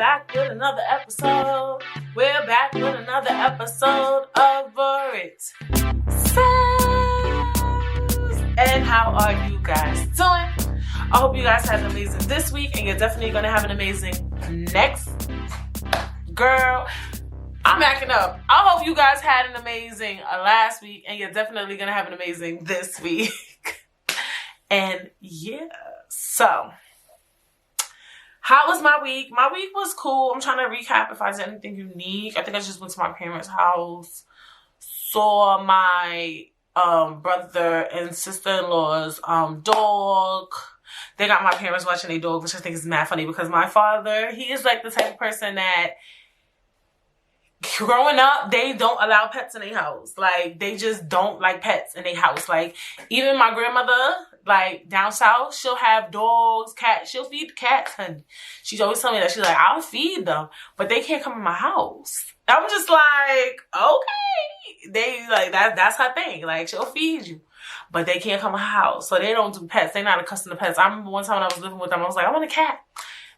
back with another episode. We're back with another episode of It Says. And how are you guys doing? I hope you guys had an amazing this week, and you're definitely going to have an amazing next. Girl, I'm acting up. I hope you guys had an amazing last week, and you're definitely going to have an amazing this week. And yeah, so how was my week? My week was cool. I'm trying to recap if I did anything unique. I think I just went to my parents' house, saw my brother and sister-in-law's dog. They got my parents watching their dog, which I think is mad funny because my father, he is like the type of person that growing up, they don't allow pets in their house. Like, they just don't like pets in their house. Like, even my grandmother, like, down south, she'll have dogs, cats. She'll feed the cats, honey. She's always telling me that. She's like, I'll feed them, but they can't come in my house. I'm just like, okay. They, like, that's her thing. Like, she'll feed you, but they can't come in her house. So they don't do pets. They're not accustomed to pets. I remember one time when I was living with them, I was like, I want a cat.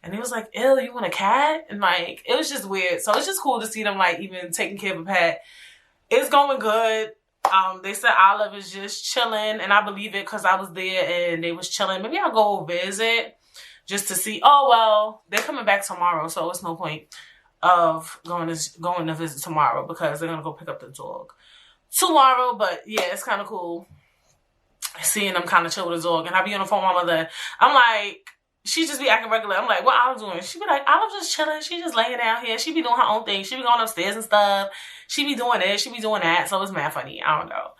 And he was like, ew, you want a cat? And like, it was just weird. So it's just cool to see them like even taking care of a pet. It's going good. They said Olive is just chilling, and I believe it because I was there and they was chilling. Maybe I'll go visit just to see. Oh, well, they're coming back tomorrow, so it's no point of going to visit tomorrow because they're going to go pick up the dog tomorrow. But yeah, it's kind of cool seeing them kind of chill with the dog. And I be on the phone with my mother. I'm like, she just be acting regular. I'm like, what Olive doing? She be like, Olive just chilling. She just laying down here. She be doing her own thing. She be going upstairs and stuff. She be doing this. She be doing that. So it's mad funny. I don't know.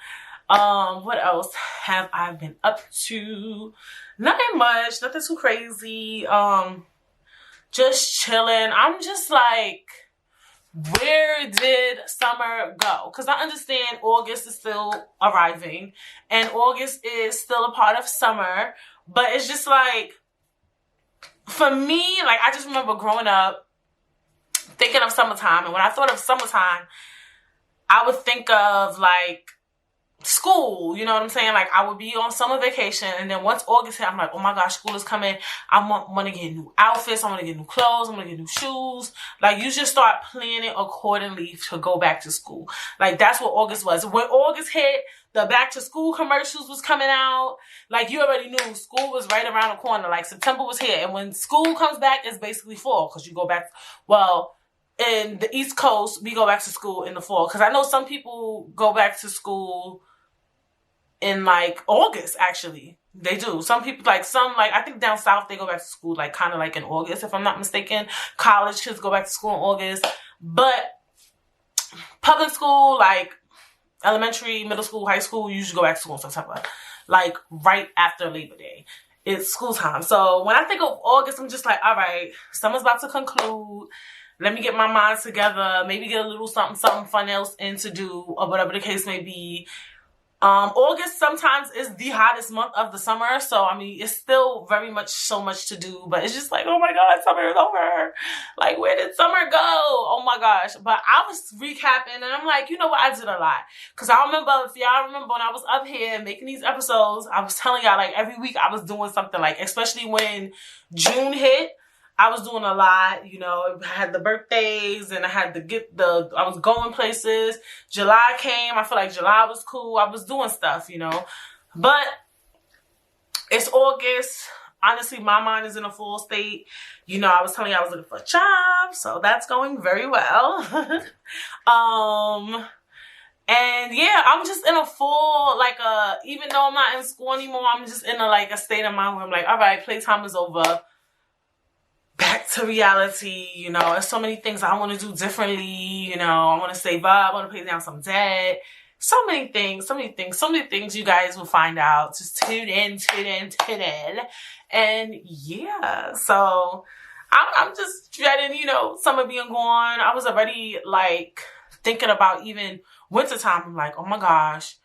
What else have I been up to? Nothing much. Nothing too crazy. Just chilling. I'm just like, where did summer go? Because I understand August is still arriving. And August is still a part of summer. But it's just like, for me, like, I just remember growing up thinking of summertime. And when I thought of summertime, I would think of, like, school. You know what I'm saying? Like, I would be on summer vacation. And then once August hit, I'm like, oh, my gosh, school is coming. I want to get new outfits. I want to get new clothes. I want to get new shoes. Like, you just start planning accordingly to go back to school. Like, that's what August was. When August hit, the back to school commercials was coming out. Like, you already knew school was right around the corner. Like, September was here. And when school comes back, it's basically fall. Because you go back, well, in the East Coast, we go back to school in the fall. Because I know some people go back to school in, like, August, actually. They do. Some people, like, I think down south, they go back to school, like, kind of like in August, if I'm not mistaken. College kids go back to school in August. But public school, like, elementary, middle school, high school, you usually go back to school in September. Like, right after Labor Day. It's school time. So, when I think of August, I'm just like, all right, summer's about to conclude. Let me get my mind together. Maybe get a little something fun else in to do, or whatever the case may be. August sometimes is the hottest month of the summer. So, I mean, it's still very much so much to do. But it's just like, oh my God, summer is over. Like, where did summer go? Oh my gosh. But I was recapping and I'm like, you know what? I did a lot. Because I remember, if y'all remember when I was up here making these episodes, I was telling y'all, like, every week I was doing something. Like, especially when June hit, I was doing a lot, you know. I had the birthdays and I had to I was going places. July came. I feel like July was cool. I was doing stuff, you know. But it's August. Honestly, my mind is in a full state. You know, I was telling you I was looking for a job. So that's going very well. And yeah, I'm just in a full, like, even though I'm not in school anymore, I'm just in a state of mind where I'm like, all right, playtime is over. Back to reality, you know. There's so many things I want to do differently, you know. I want to save up, I want to pay down some debt. So many things you guys will find out. Just tune in. And yeah, so I'm just dreading, you know, summer being gone. I was already, like, thinking about even wintertime. I'm like, oh my gosh.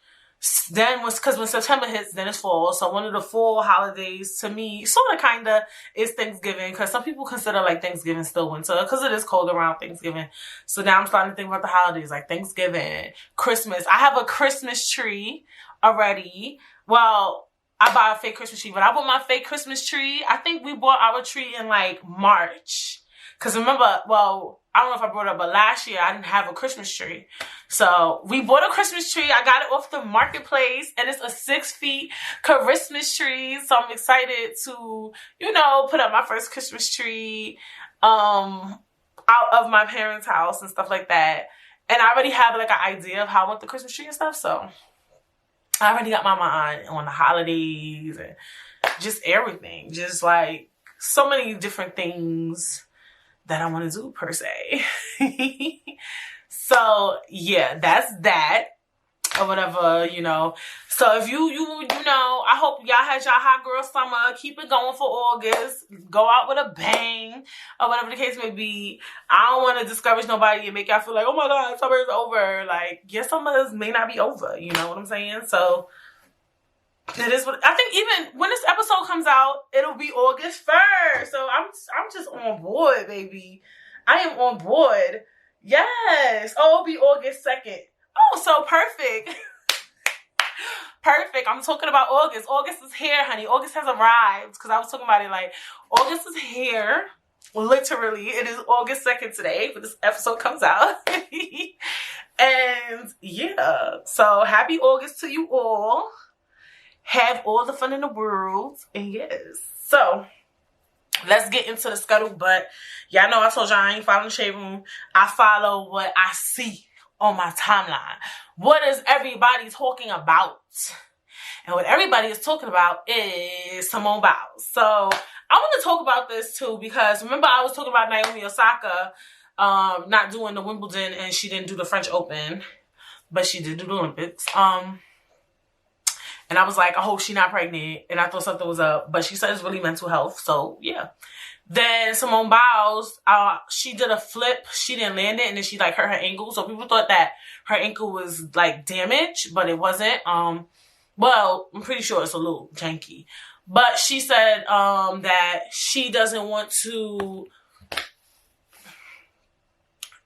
Then because when September hits, then it's fall. So one of the fall holidays to me, sort of kind of, is Thanksgiving. Because some people consider like Thanksgiving still winter because it is cold around Thanksgiving. So now I'm starting to think about the holidays like Thanksgiving, Christmas. I have a Christmas tree already. Well, I buy a fake Christmas tree, but I bought my fake Christmas tree. I think we bought our tree in like March. Because remember, well, I don't know if I brought it up, but last year I didn't have a Christmas tree. So we bought a Christmas tree. I got it off the marketplace, and it's a 6 feet Christmas tree. So I'm excited to, you know, put up my first Christmas tree out of my parents' house and stuff like that. And I already have like an idea of how I want the Christmas tree and stuff. So I already got my mind on the holidays and just everything. Just like so many different things that I want to do per se. So yeah, that's that or whatever, you know. So if you know, I hope y'all had y'all hot girl summer. Keep it going for August. Go out with a bang or whatever the case may be. I don't want to discourage nobody and make y'all feel like, oh my God, summer is over. Like, your summer may not be over. You know what I'm saying? So it is what I think. Even when this episode comes out, it'll be August 1st. So I'm just on board, baby. I am on board. Yes. Oh, it'll be August 2nd. Oh, so perfect. Perfect. I'm talking about August. August is here, honey. August has arrived. Because I was talking about it like, August is here. Literally. It is August 2nd today. But this episode comes out. And yeah. So happy August to you all. Have all the fun in the world. And yes. So let's get into the scuttlebutt. Y'all know I told y'all I ain't following the Shade Room. I follow what I see on my timeline. What is everybody talking about? And what everybody is talking about is Simone Biles. So I want to talk about this too because remember I was talking about Naomi Osaka not doing the Wimbledon and she didn't do the French Open, but she did do the Olympics. And I was like, I hope she's not pregnant. And I thought something was up. But she said it's really mental health. So, yeah. Then Simone Biles, she did a flip. She didn't land it. And then she, like, hurt her ankle. So people thought that her ankle was, like, damaged. But it wasn't. Well, I'm pretty sure it's a little janky. But she said that she doesn't want to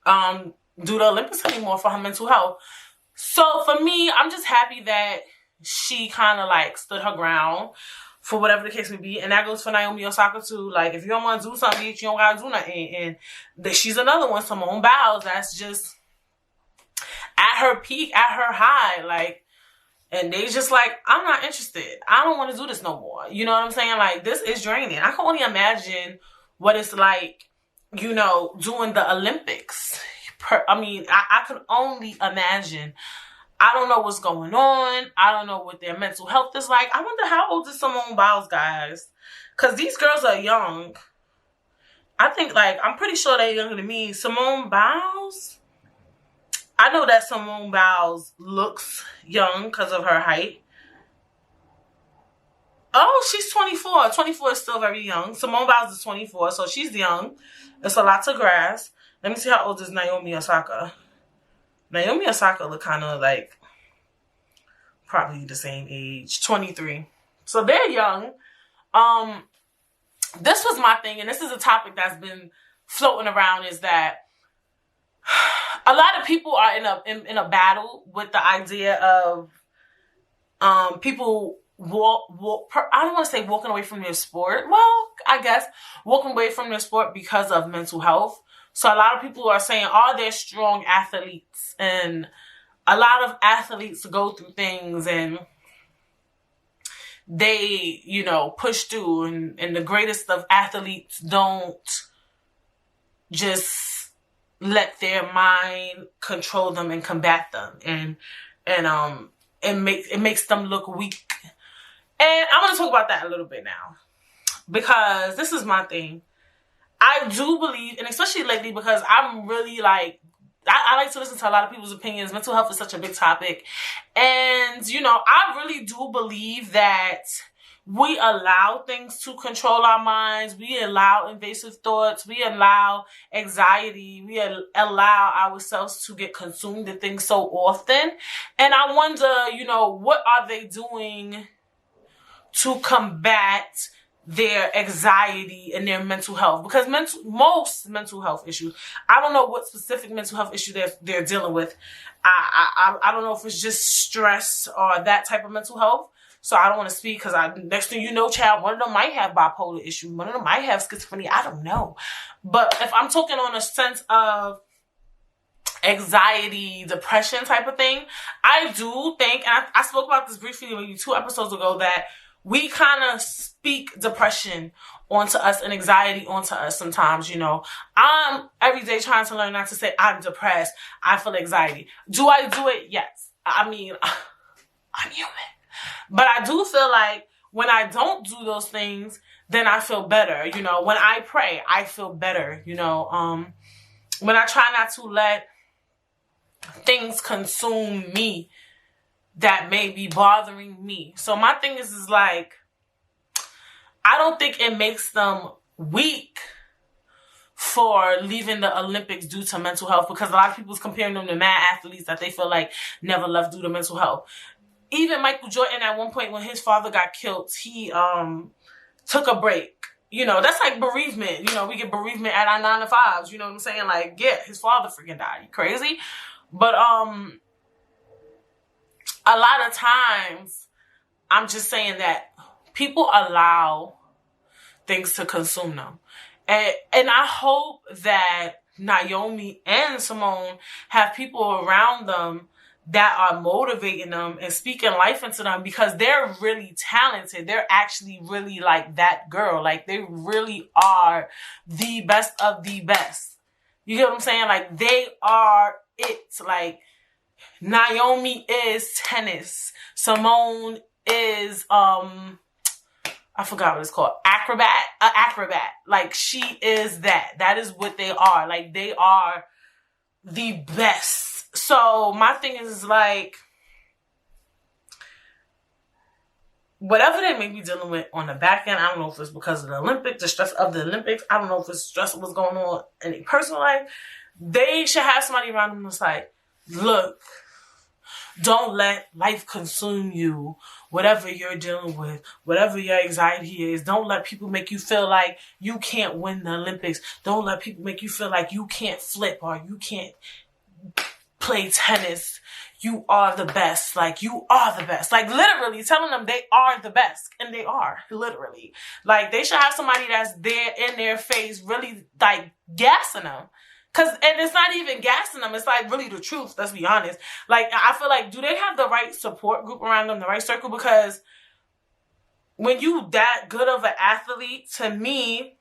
do the Olympics anymore for her mental health. So, for me, I'm just happy that she kind of like stood her ground for whatever the case may be. And that goes for Naomi Osaka too. Like, if you don't want to do something, you don't got to do nothing. And she's another one, Simone Biles, that's just at her peak, at her high. Like, and they just like, I'm not interested. I don't want to do this no more. You know what I'm saying? Like, this is draining. I can only imagine what it's like, you know, doing the Olympics. I can only imagine. I don't know what's going on. I don't know what their mental health is like. I wonder how old is Simone Biles, guys? Because these girls are young. I think, like, I'm pretty sure they're younger than me. Simone Biles? I know that Simone Biles looks young because of her height. Oh, she's 24. 24 is still very young. Simone Biles is 24, so she's young. It's a lot to grasp. Let me see how old is Naomi Osaka. Naomi Osaka look kind of like probably the same age, 23. So they're young. This was my thing, and this is a topic that's been floating around, is that a lot of people are in a battle with the idea of people I don't want to say walking away from their sport. Well, I guess walking away from their sport because of mental health. So a lot of people are saying, are there strong athletes? And a lot of athletes go through things and they, you know, push through. And the greatest of athletes don't just let their mind control them and combat them. And it makes them look weak. And I'm going to talk about that a little bit now. Because this is my thing. I do believe, and especially lately, because I'm really like, I like to listen to a lot of people's opinions. Mental health is such a big topic. And, you know, I really do believe that we allow things to control our minds. We allow invasive thoughts. We allow anxiety. We allow ourselves to get consumed in things so often. And I wonder, you know, what are they doing to combat their anxiety and their mental health? Because most mental health issues, I don't know what specific mental health issue they're dealing with. I don't know if it's just stress or that type of mental health. So I don't want to speak because next thing you know, child, one of them might have bipolar issue. One of them might have schizophrenia. I don't know. But if I'm talking on a sense of anxiety, depression type of thing, I do think, and I spoke about this briefly maybe 2 episodes ago, that we kind of speak depression onto us and anxiety onto us sometimes, you know. I'm every day trying to learn not to say I'm depressed, I feel anxiety. Do I do it? Yes. I mean, I'm human. But I do feel like when I don't do those things, then I feel better. You know, when I pray, I feel better. You know, when I try not to let things consume me that may be bothering me. So my thing is like, I don't think it makes them weak for leaving the Olympics due to mental health, because a lot of people's comparing them to mad athletes that they feel like never left due to mental health. Even Michael Jordan, at one point when his father got killed, he took a break. You know, that's like bereavement. You know, we get bereavement at our 9 to 5s. You know what I'm saying? Like, yeah, his father freaking died. You crazy? But a lot of times, I'm just saying that people allow things to consume them. And I hope that Naomi and Simone have people around them that are motivating them and speaking life into them, because they're really talented. They're actually really like that girl. Like, they really are the best of the best. You get what I'm saying? Like, they are it. Like, Naomi is tennis. Simone is, I forgot what it's called. Acrobat. Like, she is that. That is what they are. Like, they are the best. So my thing is like, whatever they may be dealing with on the back end, I don't know if it's because of the Olympics, the stress of the Olympics. I don't know if it's stress of what's going on in their personal life. They should have somebody around them that's like, look, don't let life consume you. Whatever you're dealing with, whatever your anxiety is, don't let people make you feel like you can't win the Olympics. Don't let people make you feel like you can't flip or you can't play tennis. You are the best. Like, you are the best. Like, literally telling them they are the best. And they are, literally. Like, they should have somebody that's there in their face, really, like, gassing them. And it's not even gassing them. It's, like, really the truth. Let's be honest. Like, I feel like, do they have the right support group around them, the right circle? Because when you that good of an athlete, to me,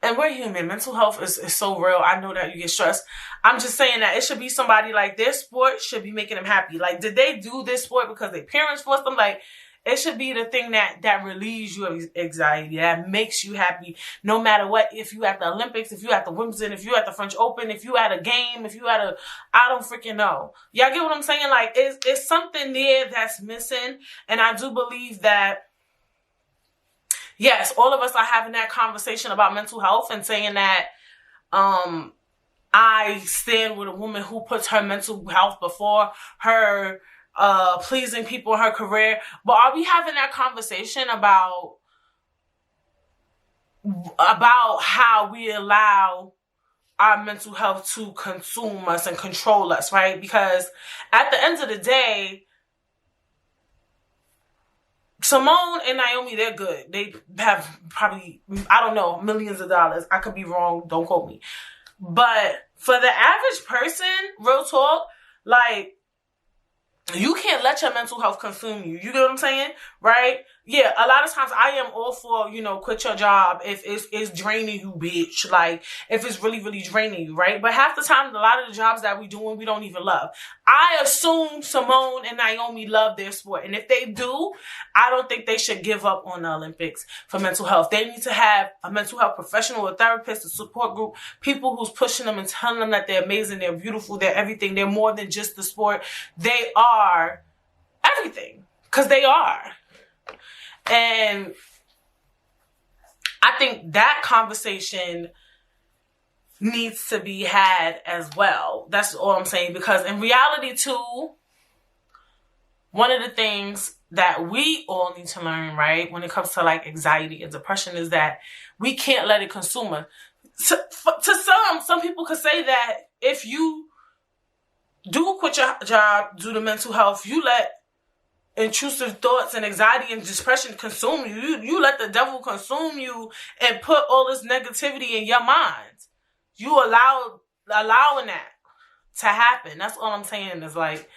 and we're human, mental health is so real. I know that you get stressed. I'm just saying that it should be somebody like their sport should be making them happy. Like, did they do this sport because their parents forced them? Like, it should be the thing that relieves you of anxiety, that makes you happy, no matter what. If you at the Olympics, if you at the Wimbledon, if you at the French Open, if you at a game, if you at I don't freaking know. Y'all get what I'm saying? Like, it's something there that's missing. And I do believe that, yes, all of us are having that conversation about mental health and saying that I stand with a woman who puts her mental health before her pleasing people in her career. But are we having that conversation about how we allow our mental health to consume us and control us, right? Because at the end of the day, Simone and Naomi, they're good. They have probably, I don't know, millions of dollars. I could be wrong. Don't quote me. But for the average person, real talk, like, you can't let your mental health consume you. You get what I'm saying? Right? Yeah, a lot of times I am all for, quit your job if it's draining you, bitch. Like, if it's really, really draining you, right? But half the time, a lot of the jobs that we doing, we don't even love. I assume Simone and Naomi love their sport. And if they do, I don't think they should give up on the Olympics for mental health. They need to have a mental health professional, a therapist, a support group, people who's pushing them and telling them that they're amazing, they're beautiful, they're everything. They're more than just the sport. They are everything. Because they are. And I think that conversation needs to be had as well. That's all I'm saying. Because in reality, too, one of the things that we all need to learn, right, when it comes to like anxiety and depression, is that we can't let it consume us. To some people could say that if you do quit your job due to mental health, you let intrusive thoughts and anxiety and depression consume you. You let the devil consume you and put all this negativity in your mind. You allowing that to happen. That's all I'm saying is like,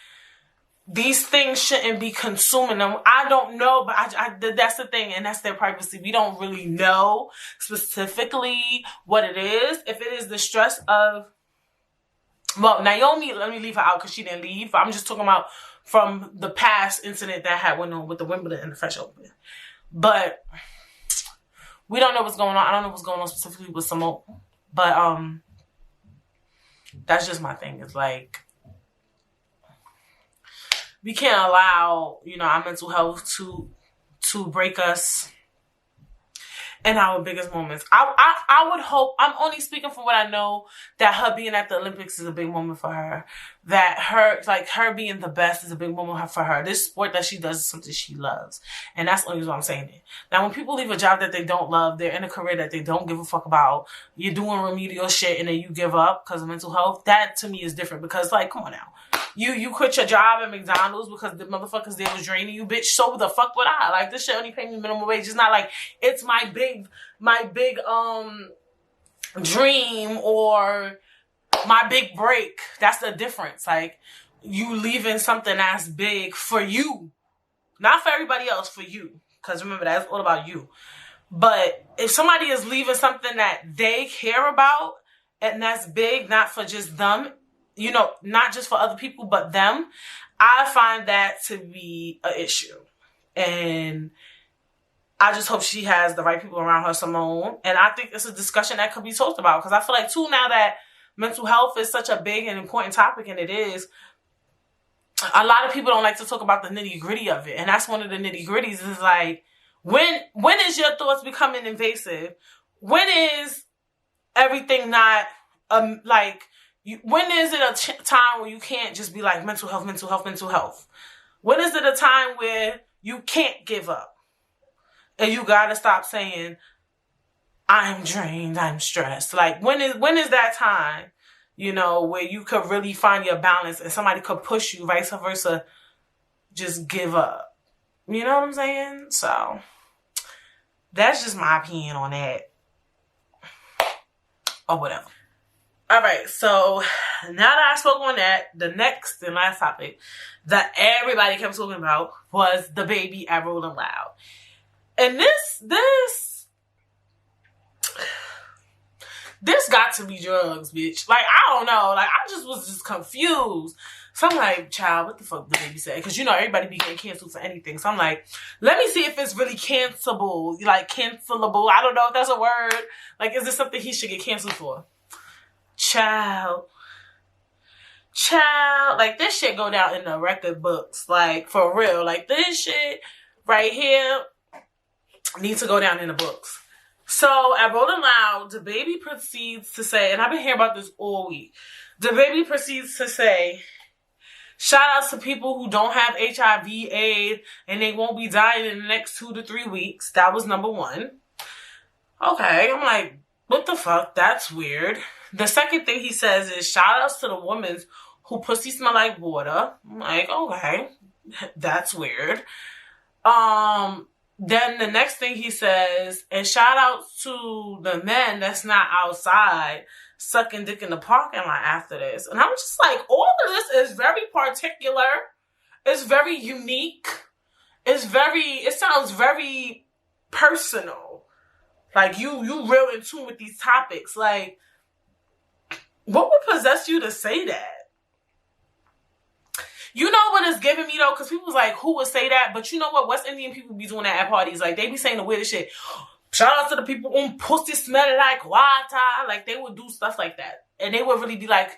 these things shouldn't be consuming them. I don't know, but that's the thing, and that's their privacy. We don't really know specifically what it is. If it is the stress of, well, Naomi, let me leave her out because she didn't leave. I'm just talking about from the past incident that had went on with the Wimbledon and the French Open. But we don't know what's going on. I don't know what's going on specifically with Simone. But that's just my thing. It's like, we can't allow, our mental health to break us in our biggest moments. I would hope, I'm only speaking from what I know, that her being at the Olympics is a big moment for her. That her being the best is a big moment for her. This sport that she does is something she loves. And that's the only reason I'm saying it. Now, when people leave a job that they don't love, they're in a career that they don't give a fuck about, you're doing remedial shit and then you give up because of mental health, that to me is different. Because, like, come on now. You quit your job at McDonald's because the motherfuckers there was draining you, bitch. So the fuck would I? Like, this shit only pay me minimum wage. It's not like it's my big dream or my big break. That's the difference. Like, you leaving something that's big for you, not for everybody else, for you. Because remember, that's all about you. But if somebody is leaving something that they care about and that's big, not for just them, not just for other people, but them, I find that to be an issue. And I just hope she has the right people around her, Simone. And I think it's a discussion that could be talked about. Because I feel like, too, now that mental health is such a big and important topic, and it is, a lot of people don't like to talk about the nitty-gritty of it. And that's one of the nitty-gritties is like, when is your thoughts becoming invasive? When is everything not, when is it a time where you can't just be like, mental health, mental health, mental health? When is it a time where you can't give up? And you gotta stop saying, I'm drained, I'm stressed. Like, when is that time, where you could really find your balance and somebody could push you, vice versa, just give up. You know what I'm saying? So, that's just my opinion on that. Or whatever. All right, so now that I spoke on that, the next and last topic that everybody kept talking about was the baby at Rolling Loud. And this got to be drugs, bitch. Like, I don't know. Like, I was just confused. So I'm like, child, what the fuck the baby said? Because, everybody be getting canceled for anything. So I'm like, let me see if it's really cancelable. Like, cancelable. I don't know if that's a word. Like, is this something he should get canceled for? Child, like, this shit go down in the record books, like, for real. Like, this shit right here needs to go down in the books. So, at Rolling Loud, the baby proceeds to say, and I've been hearing about this all week, the baby proceeds to say, shout outs to people who don't have HIV, AIDS, and they won't be dying in the next 2 to 3 weeks. That was number one. Okay, I'm like, what the fuck? That's weird. The second thing he says is, shout outs to the women who pussy smell like water. I'm like, okay, that's weird. Then the next thing he says, and shout outs to the men that's not outside sucking dick in the parking lot after this. And I'm just like, all of this is very particular. It's very unique. It sounds very personal. Like, you real in tune with these topics. Like, what would possess you to say that? You know what it's giving me, though? Because people was like, who would say that? But you know what? West Indian people be doing that at parties. Like, they be saying the weirdest shit. Shout out to the people on pussy smelling like water. Like, they would do stuff like that. And they would really be like,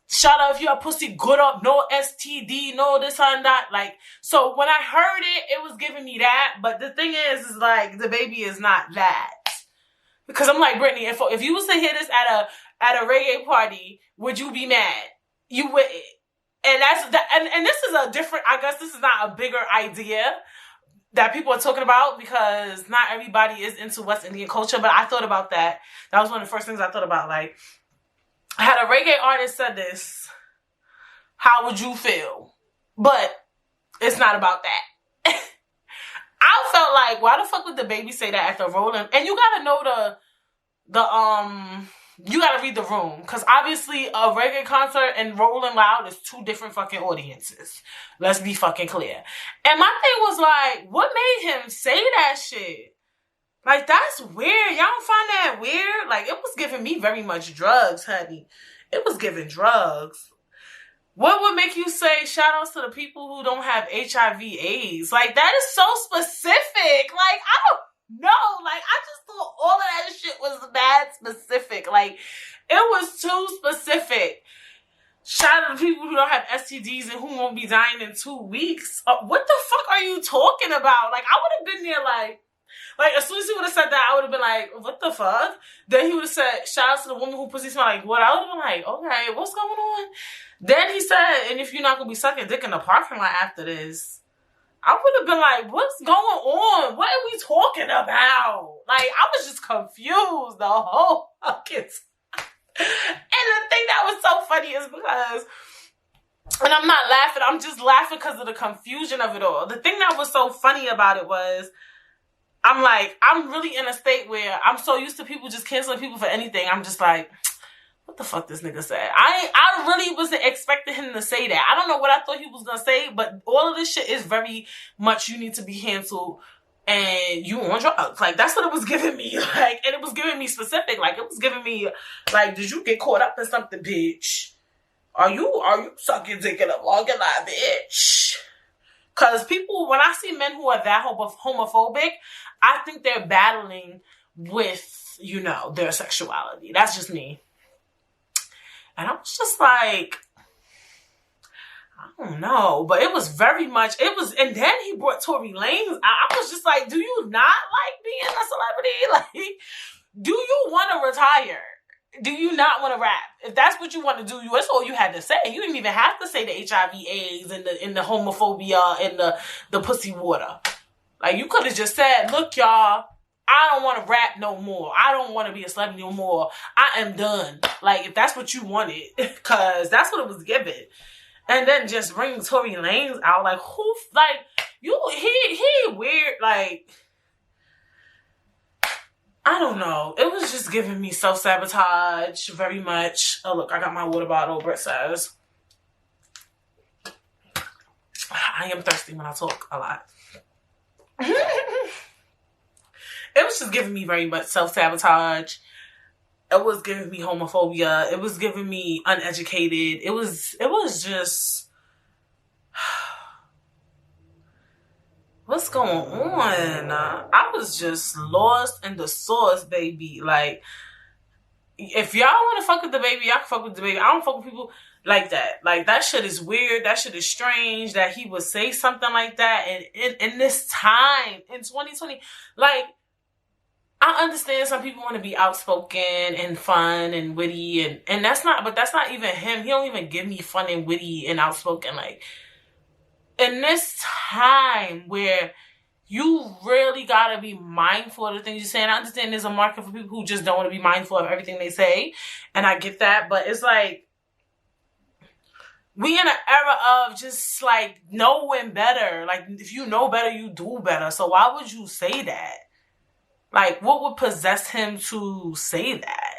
shout out if your pussy good up, no STD, no this and that. Like, so when I heard it, it was giving me that. But the thing is like, the baby is not that. Because I'm like, Brittany, if you was to hear this at a reggae party, would you be mad? You would. And and this is a different, I guess this is not a bigger idea that people are talking about, because not everybody is into West Indian culture, but I thought about that. That was one of the first things I thought about. Like, had a reggae artist said this, how would you feel? But it's not about that. I felt like, why the fuck would the baby say that at the Rolling? And you gotta know you gotta read the room, because obviously a reggae concert and Rolling Loud is two different fucking audiences. Let's be fucking clear. And my thing was like, what made him say that shit? Like, that's weird. Y'all don't find that weird? Like, it was giving me very much drugs, honey. It was giving drugs. What would make you say shout outs to the people who don't have HIV AIDS? Like, that is so specific. Like, I don't know. Like, I just thought all of that shit was mad specific. Like, it was too specific. Shout out to people who don't have STDs and who won't be dying in 2 weeks. What the fuck are you talking about? Like, I would have been there like, as soon as he would have said that, I would have been like, what the fuck? Then he would have said, shout out to the woman who pussy smell like what? I would have been like, okay, what's going on? Then he said, and if you're not going to be sucking dick in the parking lot after this, I would have been like, what's going on? What are we talking about? Like, I was just confused the whole fucking time. And the thing that was so funny is because, and I'm not laughing, I'm just laughing because of the confusion of it all. The thing that was so funny about it was, I'm like, I'm really in a state where I'm so used to people just canceling people for anything. I'm just like, what the fuck this nigga said? I really wasn't expecting him to say that. I don't know what I thought he was gonna say, but all of this shit is very much you need to be canceled and you on drugs. Like, that's what it was giving me. Like, and it was giving me specific. Like, it was giving me, like, did you get caught up in something, bitch? Are you sucking dick in a parking lot, bitch? Because people, when I see men who are that homophobic, I think they're battling with, you know, their sexuality. That's just me. And I was just like, I don't know. But it was very much, and then he brought Tory Lanez. I was just like, do you not like being a celebrity? Like, do you want to retire? Do you not want to rap? If that's what you want to do, that's all you had to say. You didn't even have to say the HIV AIDS and the homophobia and the pussy water. Like, you could have just said, look, y'all, I don't want to rap no more. I don't want to be a celebrity no more. I am done. Like, if that's what you wanted, because that's what it was given. And then just bring Tory Lanez out, like, who, like, he weird, like, I don't know. It was just giving me self-sabotage very much. Oh, look, I got my water bottle. Brett says, I am thirsty when I talk a lot. It was just giving me very much self-sabotage. It was giving me homophobia. It was giving me uneducated. It was just... What's going on? I was just lost in the sauce, baby. Like, if y'all want to fuck with the baby, y'all can fuck with the baby. I don't fuck with people like that. Like, that shit is weird. That shit is strange that he would say something like that. And in this time, in 2020, like, I understand some people want to be outspoken and fun and witty. And that's not even him. He don't even give me fun and witty and outspoken. Like, in this time where you really gotta be mindful of the things you say, and I understand there's a market for people who just don't want to be mindful of everything they say, and I get that, but it's like, we in an era of just like knowing better. Like, if you know better, you do better. So why would you say that? Like, what would possess him to say that?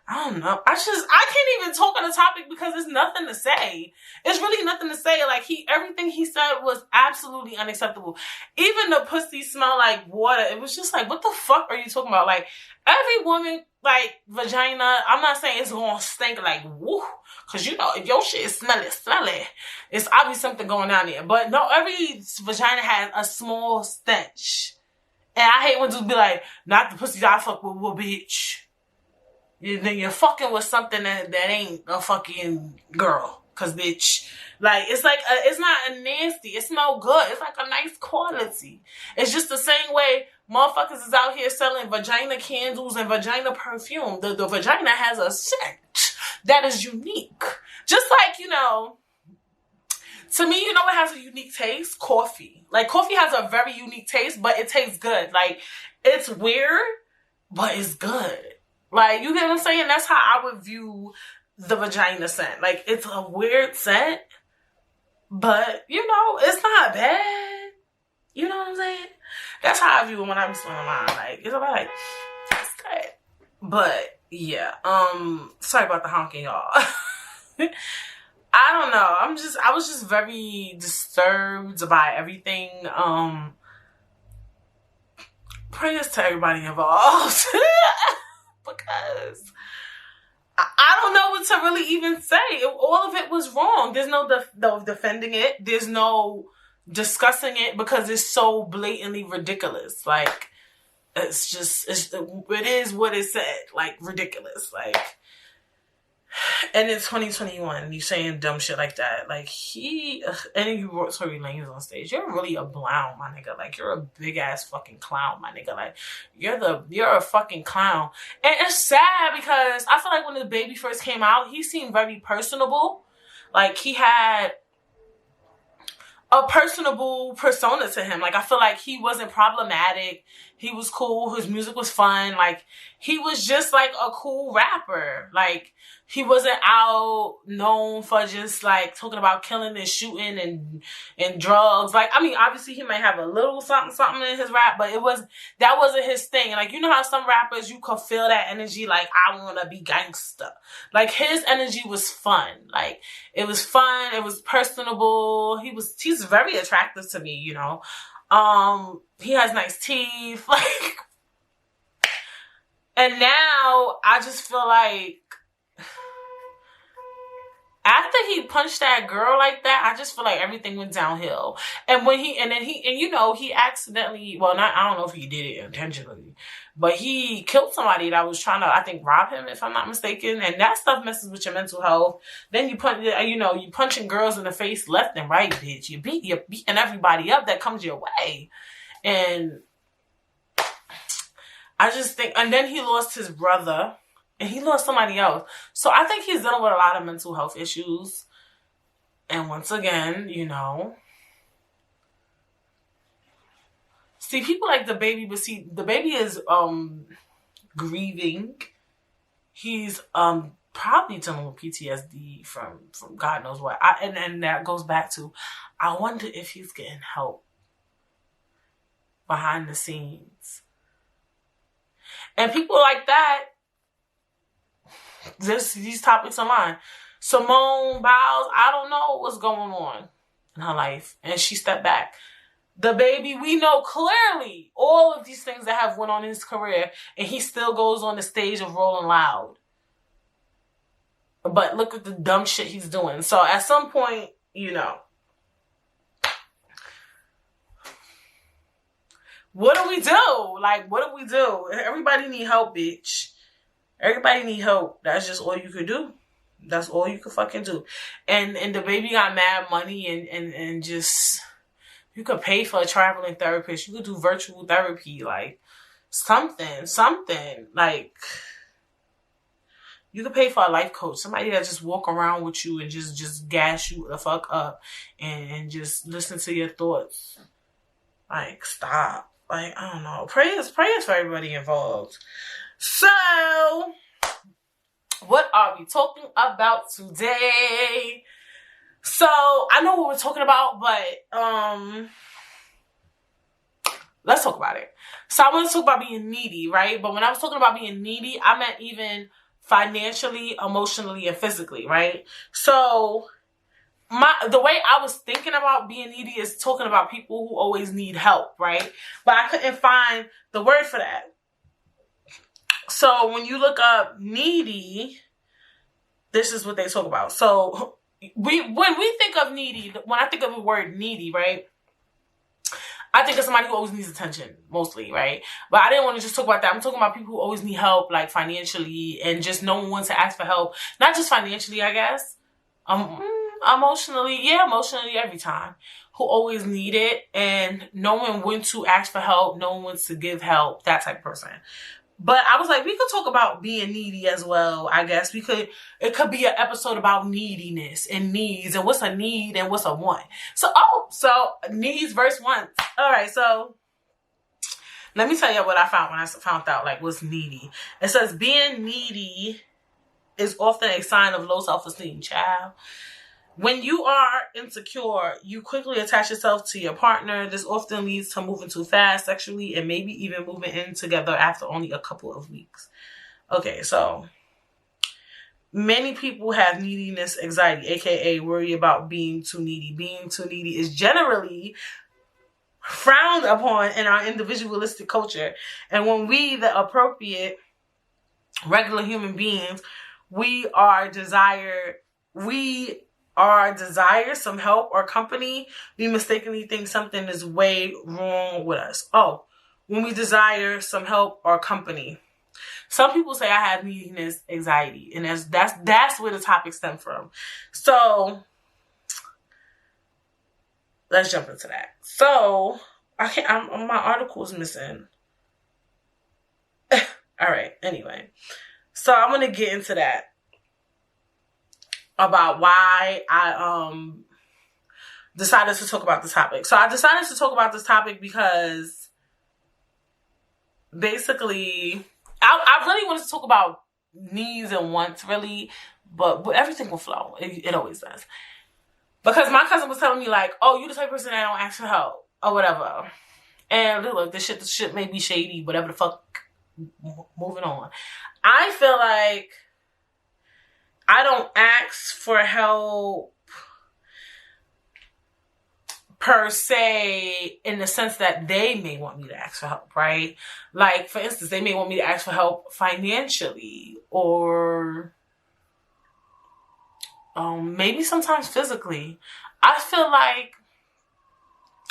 I don't know. I can't even talk on the topic because there's nothing to say. It's really nothing to say. Like, everything he said was absolutely unacceptable. Even the pussy smell like water. It was just like, what the fuck are you talking about? Like, every woman, like, vagina, I'm not saying it's gonna stink like, woo. Cause you know, if your shit is smelly, it's obviously something going on there. But no, every vagina has a small stench. And I hate when dudes be like, not the pussy I fuck with, bitch. Then you're fucking with something that ain't a fucking girl. Cause bitch, like, it's like, it's not a nasty. It smell good. It's like a nice quality. It's just the same way motherfuckers is out here selling vagina candles and vagina perfume. The vagina has a scent that is unique. Just like, you know, to me, you know what has a unique taste? Coffee. Like, coffee has a very unique taste, but it tastes good. Like, it's weird, but it's good. Like, you get what I'm saying? That's how I would view the vagina scent. Like, it's a weird scent, but, you know, it's not bad. You know what I'm saying? That's how I view it when I be sitting online. Like, it's about like, that's good. But yeah, sorry about the honking, y'all. I don't know. I was just very disturbed by everything. Prayers to everybody involved. Because I don't know what to really even say. All of it was wrong. There's no defending it. There's no discussing it because it's so blatantly ridiculous. Like, it is what it said. Like, ridiculous. Like, and it's 2021, you saying dumb shit like that. Like, and then you brought Tory Lanez on stage. You're really a clown, my nigga. Like, you're a big ass fucking clown, my nigga. Like, you're a fucking clown. And it's sad because I feel like when the baby first came out, he seemed very personable. Like, he had a personable persona to him. Like, I feel like he wasn't problematic. He was cool. His music was fun. Like, he was just like a cool rapper. Like, he wasn't out known for just like talking about killing and shooting and drugs. Like, I mean, obviously he might have a little something in his rap, but that wasn't his thing. Like, you know how some rappers, you could feel that energy, like, I want to be gangster. Like, his energy was fun. Like, it was fun. It was personable. He's very attractive to me, you know. He has nice teeth. Like, and now I just feel like after he punched that girl like that, I just feel like everything went downhill. And he accidentally, well, I don't know if he did it intentionally, but he killed somebody that was trying to, I think, rob him, if I'm not mistaken. And that stuff messes with your mental health. Then you punching girls in the face left and right, bitch. You're beating everybody up that comes your way. And I just think, and then he lost his brother. And he lost somebody else. So I think he's dealing with a lot of mental health issues. And once again, you know. See, people like DaBaby, but see, DaBaby is grieving. He's probably dealing with PTSD from God knows what. And that goes back to, I wonder if he's getting help behind the scenes. And people like that, these topics online. Simone Biles, I don't know what's going on in her life. And she stepped back. DaBaby, we know clearly all of these things that have went on in his career, and he still goes on the stage of Rolling Loud. But look at the dumb shit he's doing. So at some point, you know, what do we do? Like, what do we do? Everybody need help, bitch. Everybody need help. That's just all you could do. That's all you could fucking do. And DaBaby got mad money and just, you could pay for a traveling therapist. You could do virtual therapy. Like, something. Like, you could pay for a life coach. Somebody that just walk around with you and just gas you the fuck up and just listen to your thoughts. Like, stop. Like, I don't know. Prayers for everybody involved. So, what are we talking about today? So, I know what we're talking about, but let's talk about it. So, I want to talk about being needy, right? But when I was talking about being needy, I meant even financially, emotionally, and physically, right? So, the way I was thinking about being needy is talking about people who always need help, right? But I couldn't find the word for that. So when you look up needy, this is what they talk about. So when we think of needy, when I think of the word needy, right, I think of somebody who always needs attention, mostly, right? But I didn't want to just talk about that. I'm talking about people who always need help, like financially, and just no one wants to ask for help. Not just financially, I guess. Emotionally every time. Who always need it, and no one wants to ask for help, no one wants to give help, that type of person. But I was like, we could talk about being needy as well, I guess. It could be an episode about neediness and needs and what's a need and what's a want. So needs versus wants. All right, so let me tell you what I found when I found out, like, what's needy. It says being needy is often a sign of low self-esteem, child. When you are insecure, you quickly attach yourself to your partner. This often leads to moving too fast sexually and maybe even moving in together after only a couple of weeks. Okay, so many people have neediness anxiety, aka worry about being too needy. Being too needy is generally frowned upon in our individualistic culture. And when we, the appropriate regular human beings, we are desire some help or company, we mistakenly think something is way wrong with us. Oh, when we desire some help or company. Some people say I have neediness anxiety, and that's where the topic stems from. So let's jump into that. So my article is missing. All right. Anyway, so I'm gonna get into that about why I decided to talk about this topic. So I decided to talk about this topic because basically I really wanted to talk about needs and wants, really, but everything will flow. It always does. Because my cousin was telling me, like, oh, you the type of person that don't ask for help or whatever. And look, this shit may be shady, whatever the fuck. Moving on. I feel like I don't ask for help per se in the sense that they may want me to ask for help, right? Like, for instance, they may want me to ask for help financially or maybe sometimes physically. I feel like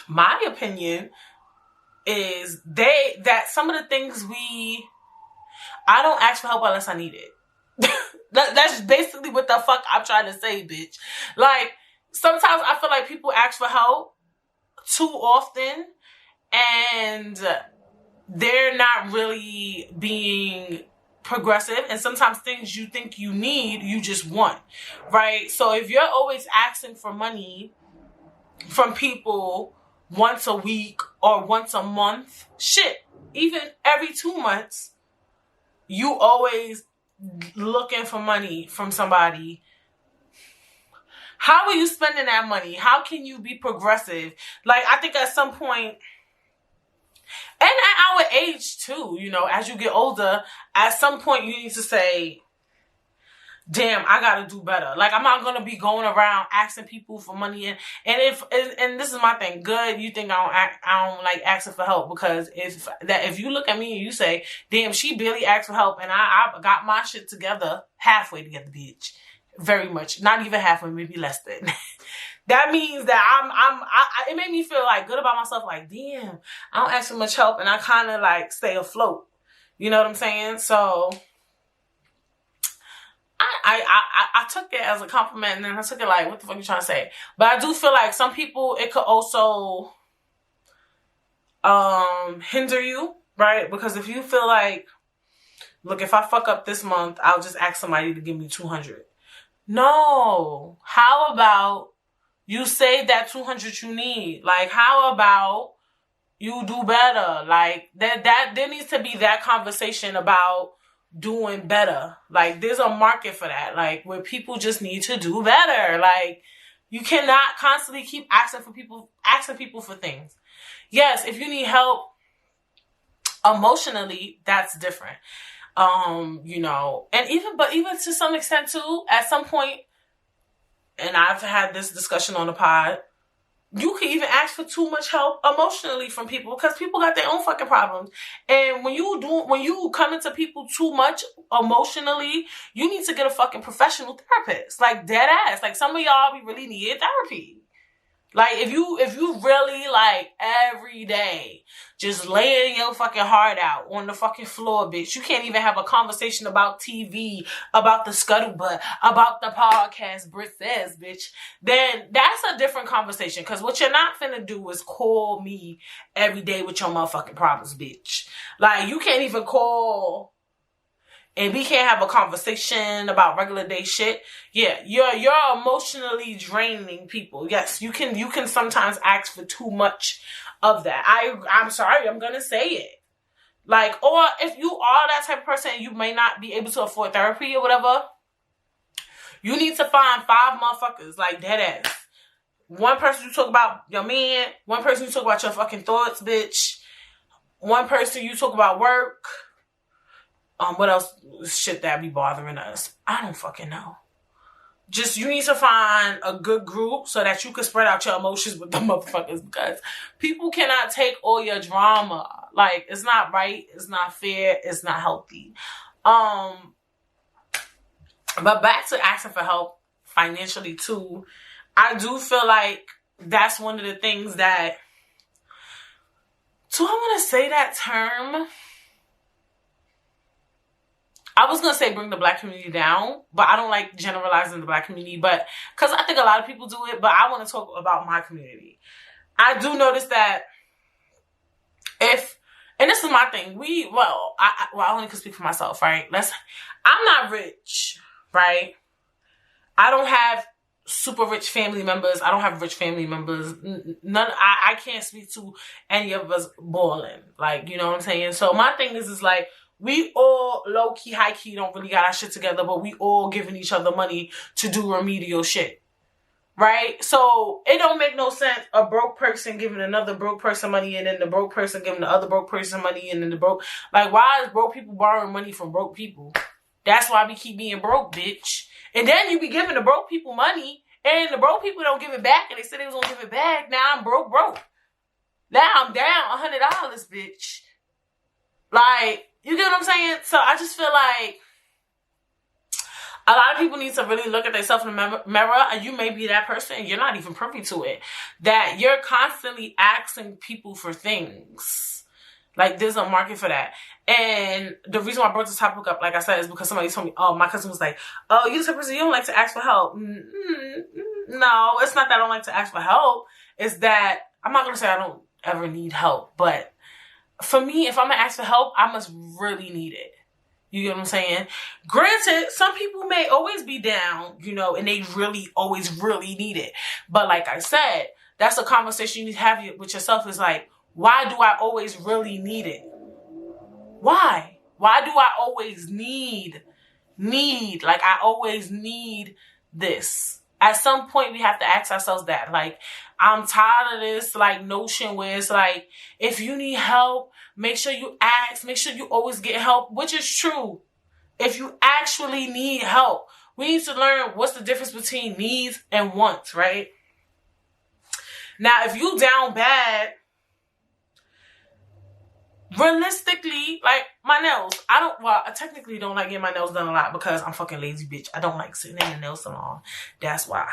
my opinion is that some of the things I don't ask for help unless I need it. That's basically what the fuck I'm trying to say, bitch. Like, sometimes I feel like people ask for help too often and they're not really being progressive, and sometimes things you think you need, you just want, right? So if you're always asking for money from people once a week or once a month, shit, even every 2 months, you always looking for money from somebody. How are you spending that money? How can you be progressive? Like, I think at some point, and at our age too, you know, as you get older, at some point you need to say, damn, I gotta do better. Like, I'm not gonna be going around asking people for money, and this is my thing. Good, you think I don't like asking for help, because if you look at me and you say, damn, she barely asked for help, and I got my shit together, halfway together, bitch. Very much, not even halfway, maybe less than. That means that it made me feel like good about myself. Like, damn, I don't ask for much help, and I kind of like stay afloat. You know what I'm saying? So I took it as a compliment, and then I took it like, what the fuck you trying to say? But I do feel like some people, it could also hinder you, right? Because if you feel like, look, if I fuck up this month, I'll just ask somebody to give me $200. No. How about you save that $200 you need? Like, how about you do better? Like, that there needs to be that conversation about doing better. Like, there's a market for that. Like, where people just need to do better. Like, you cannot constantly keep asking people for things. Yes, if you need help emotionally, that's different. You know, and even to some extent too, at some point, and I've had this discussion on the pod, you can even ask for too much help emotionally from people, because people got their own fucking problems. And when you come into people too much emotionally, you need to get a fucking professional therapist. Like, dead ass. Like, some of y'all be really needing therapy. Like, if you really, like, every day just laying your fucking heart out on the fucking floor, bitch, you can't even have a conversation about TV, about the scuttlebutt, about the podcast Brit says, bitch, then that's a different conversation. Because what you're not finna do is call me every day with your motherfucking problems, bitch. Like, you can't even call and we can't have a conversation about regular day shit. Yeah, you're emotionally draining people. Yes, you can sometimes ask for too much of that. I'm sorry, I'm gonna say it. Like, or if you are that type of person and you may not be able to afford therapy or whatever, You need to find 5 motherfuckers, like dead ass. One person you talk about your man. One person you talk about your fucking thoughts, bitch. One person you talk about work. What else? Shit that be bothering us. I don't fucking know. Just, you need to find a good group so that you can spread out your emotions with the motherfuckers, because people cannot take all your drama. Like, it's not right. It's not fair. It's not healthy. But back to asking for help financially too. I do feel like that's one of the things that, do I want to say that term? I was going to say bring the black community down, but I don't like generalizing the black community, but because I think a lot of people do it, but I want to talk about my community. I do notice that and this is my thing, I only can speak for myself, right? I'm not rich, right? I don't have super rich family members. I don't have rich family members. I can't speak to any of us balling. Like, you know what I'm saying? So my thing is like, we all low-key, high-key don't really got our shit together, but we all giving each other money to do remedial shit. Right? So it don't make no sense a broke person giving another broke person money, and then the broke person giving the other broke person money, and then like, why is broke people borrowing money from broke people? That's why we keep being broke, bitch. And then you be giving the broke people money, and the broke people don't give it back, and they said they was gonna give it back. Now I'm broke. Now I'm down $100, bitch. Like, you get what I'm saying? So I just feel like a lot of people need to really look at themselves in the mirror, and you may be that person, and you're not even privy to it, that you're constantly asking people for things. Like, there's a market for that. And the reason why I brought this topic up, like I said, is because somebody told me, my cousin was like, oh, you're the type of person, you don't like to ask for help. No, it's not that I don't like to ask for help. It's that, I'm not going to say I don't ever need help, but for me, if I'm going to ask for help, I must really need it. You get what I'm saying? Granted, some people may always be down, and they really always really need it. But like I said, that's a conversation you need to have with yourself, is like, why do I always really need it? Why? Why do I always need? Like, I always need this. At some point, we have to ask ourselves that. Like, I'm tired of this, like, notion where it's like, if you need help, make sure you ask. Make sure you always get help, which is true. If you actually need help, we need to learn what's the difference between needs and wants, right? Now, if you down bad, realistically, like, my nails, I technically don't like getting my nails done a lot because I'm fucking lazy, bitch. I don't like sitting in the nail salon. That's why.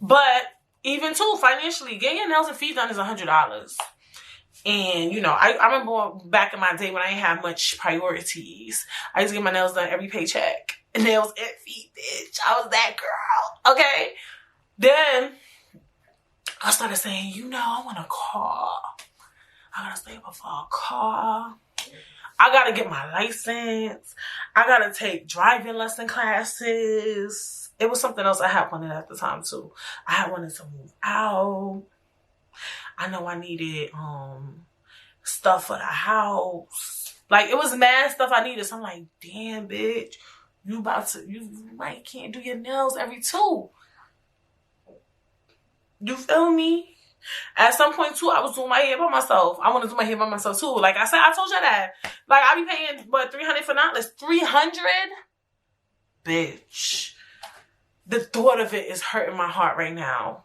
But even too, financially, getting your nails and feet done is $100. And, I remember back in my day when I didn't have much priorities, I used to get my nails done every paycheck. Nails and feet, bitch. I was that girl. Okay? Then I started saying, I want a car. I gotta save up for a car. I gotta get my license. I gotta take driving lesson classes. It was something else I had wanted at the time too. I had wanted to move out. I know I needed stuff for the house. Like, it was mad stuff I needed. So I'm like, damn, bitch, you might can't do your nails every 2. You feel me? At some point, too, I was doing my hair by myself. I want to do my hair by myself, too. Like I said, I told you that. Like, I be paying, $300 for knotless? $300? Bitch. The thought of it is hurting my heart right now.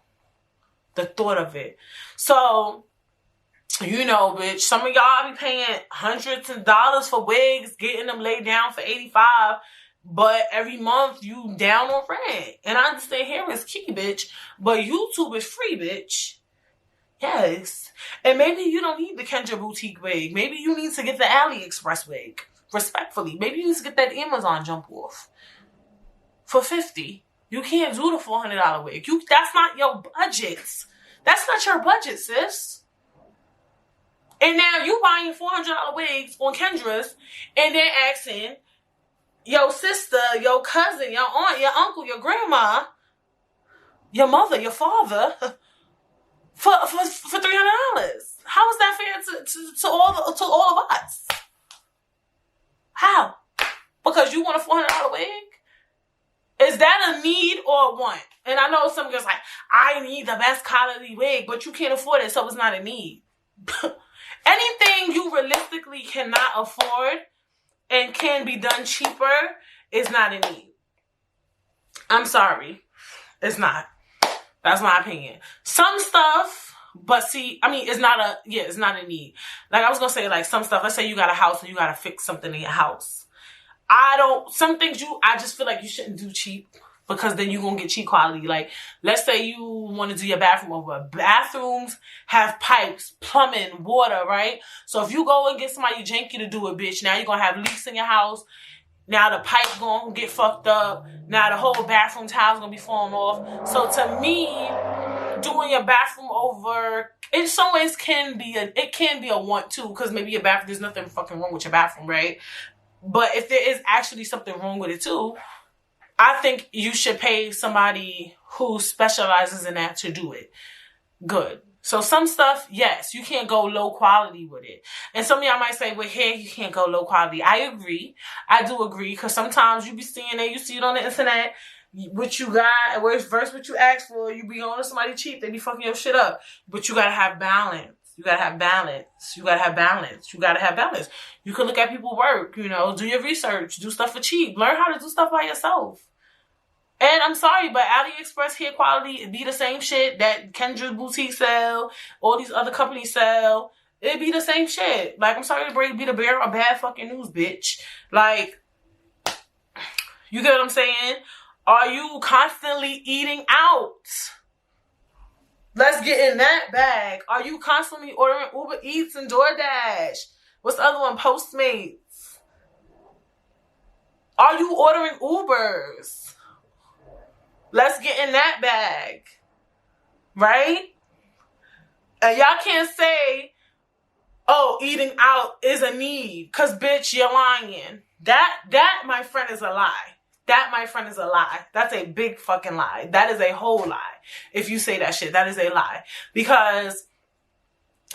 The thought of it. So, bitch, some of y'all be paying hundreds of dollars for wigs, getting them laid down for $85. But every month, you down on rent. And I understand hair is key, bitch. But YouTube is free, bitch. Yes. And maybe you don't need the Kendra Boutique wig. Maybe you need to get the AliExpress wig. Respectfully. Maybe you need to get that Amazon jump off. For $50. You can't do the $400 wig. That's not your budget. That's not your budget, sis. And now you buying $400 wigs on Kendra's and then asking your sister, your cousin, your aunt, your uncle, your grandma, your mother, your father for $300. How is that fair to all of us? How? Because you want a $400 wig? Is that a need or a want? And I know some girls like, I need the best quality wig, but you can't afford it, so it's not a need. Anything you realistically cannot afford and can be done cheaper is not a need. I'm sorry. It's not. That's my opinion. Some stuff, but see, I mean, it's not a need. Like I was going to say, like some stuff, let's say you got a house and you got to fix something in your house. Some things I just feel like you shouldn't do cheap, because then you're going to get cheap quality. Like, let's say you want to do your bathroom over. Bathrooms have pipes, plumbing, water, right? So if you go and get somebody janky to do it, bitch, now you're going to have leaks in your house. Now the pipe going to get fucked up. Now the whole bathroom tile's going to be falling off. So to me, doing your bathroom over, in some ways it can be a want too, because maybe your bathroom, there's nothing fucking wrong with your bathroom, right? But if there is actually something wrong with it too, I think you should pay somebody who specializes in that to do it. Good. So some stuff, yes, you can't go low quality with it. And some of y'all might say, well, hair, you can't go low quality. I agree. I do agree, because sometimes you be seeing it, you see it on the internet, what you got, versus what you ask for, you be on to somebody cheap, they be fucking your shit up. But you gotta have balance. You gotta have balance. You gotta have balance. You gotta have balance. You can look at people's work, do your research, do stuff for cheap. Learn how to do stuff by yourself. And I'm sorry, but AliExpress hair quality be the same shit that Kendra Boutique sell, all these other companies sell. It be the same shit. Like, I'm sorry to be the bearer of bad fucking news, bitch. Like, you get what I'm saying? Are you constantly eating out? Let's get in that bag. Are you constantly ordering Uber Eats and DoorDash? What's the other one? Postmates. Are you ordering Ubers? Let's get in that bag. Right? And y'all can't say, oh, eating out is a need. Because, bitch, you're lying. That, my friend, is a lie. That, my friend, is a lie. That's a big fucking lie. That is a whole lie. If you say that shit, that is a lie. Because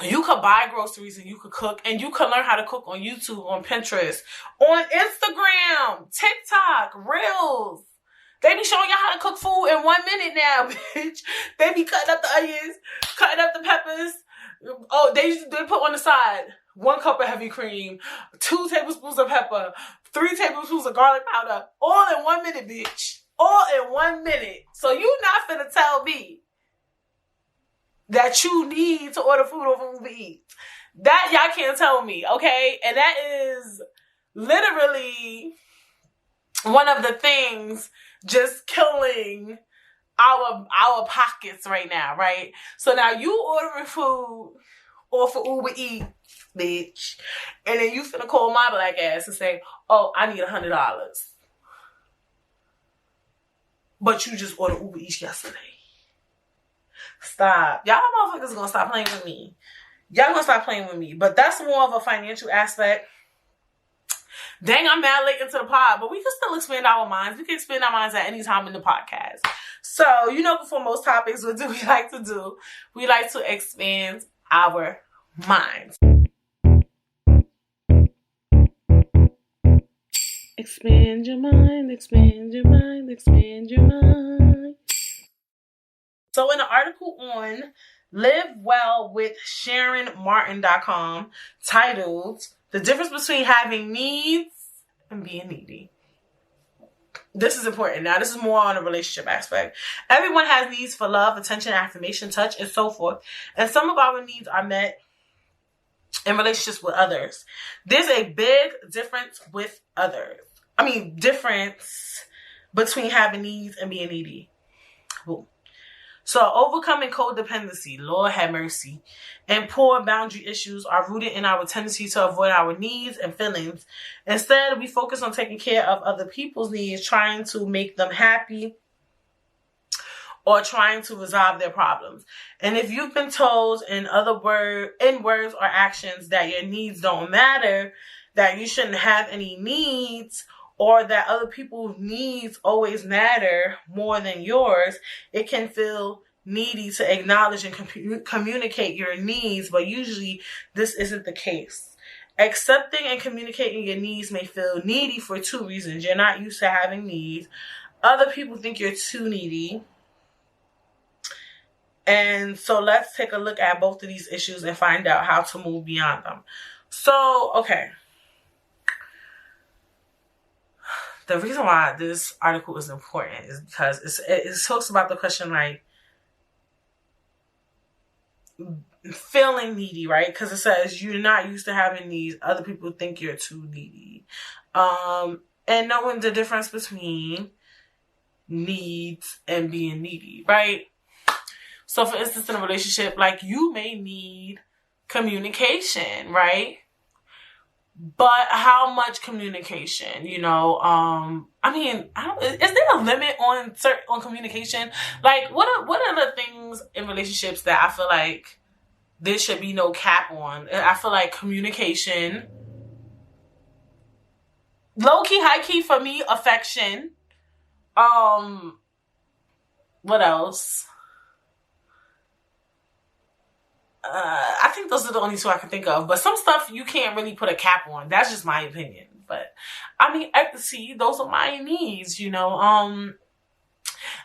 you could buy groceries and you could cook, and you could learn how to cook on YouTube, on Pinterest, on Instagram, TikTok, Reels. They be showing y'all how to cook food in 1 minute now, bitch. They be cutting up the onions, cutting up the peppers. Oh, they put on the side 1 cup of heavy cream, 2 tablespoons of pepper, 3 tablespoons of garlic powder, all in 1 minute, bitch. All in 1 minute. So you not finna tell me that you need to order food over Uber Eats. That y'all can't tell me, okay? And that is literally one of the things just killing our pockets right now, right? So now you ordering food or for Uber Eats, bitch, and then you finna call my black ass and say, oh, I need $100. But you just ordered Uber Eats yesterday. Stop. Y'all motherfuckers gonna stop playing with me. Y'all gonna stop playing with me. But that's more of a financial aspect. Dang, I'm mad late into the pod, but we can still expand our minds. We can expand our minds at any time in the podcast. So, before most topics, what do we like to do? We like to expand our minds. Expand your mind, expand your mind, expand your mind. So in an article on livewellwithsharonmartin.com titled, The Difference Between Having Needs and Being Needy. This is important. Now, this is more on a relationship aspect. Everyone has needs for love, attention, affirmation, touch, and so forth. And some of our needs are met in relationships with others. There's a big difference with others. Difference between having needs and being needy. Ooh. So overcoming codependency, Lord have mercy, and poor boundary issues are rooted in our tendency to avoid our needs and feelings. Instead, we focus on taking care of other people's needs, trying to make them happy or trying to resolve their problems. And if you've been told in words or actions that your needs don't matter, that you shouldn't have any needs, or that other people's needs always matter more than yours, it can feel needy to acknowledge and communicate your needs, but usually this isn't the case. Accepting and communicating your needs may feel needy for 2 reasons. You're not used to having needs. other people think you're too needy. And so let's take a look at both of these issues and find out how to move beyond them. So, okay. The reason why this article is important is because it talks about the question like feeling needy, right? Because it says you're not used to having needs. Other people think you're too needy. And knowing the difference between needs and being needy, right? So for instance, in a relationship, like you may need communication, right? But how much communication, you know? I mean, is there a limit on communication? Like, what are the things in relationships that I feel like there should be no cap on? I feel like communication, low key, high key for me, affection. What else? I think those are the only two I can think of. But some stuff you can't really put a cap on. That's just my opinion. But I mean, see, those are my needs, you know.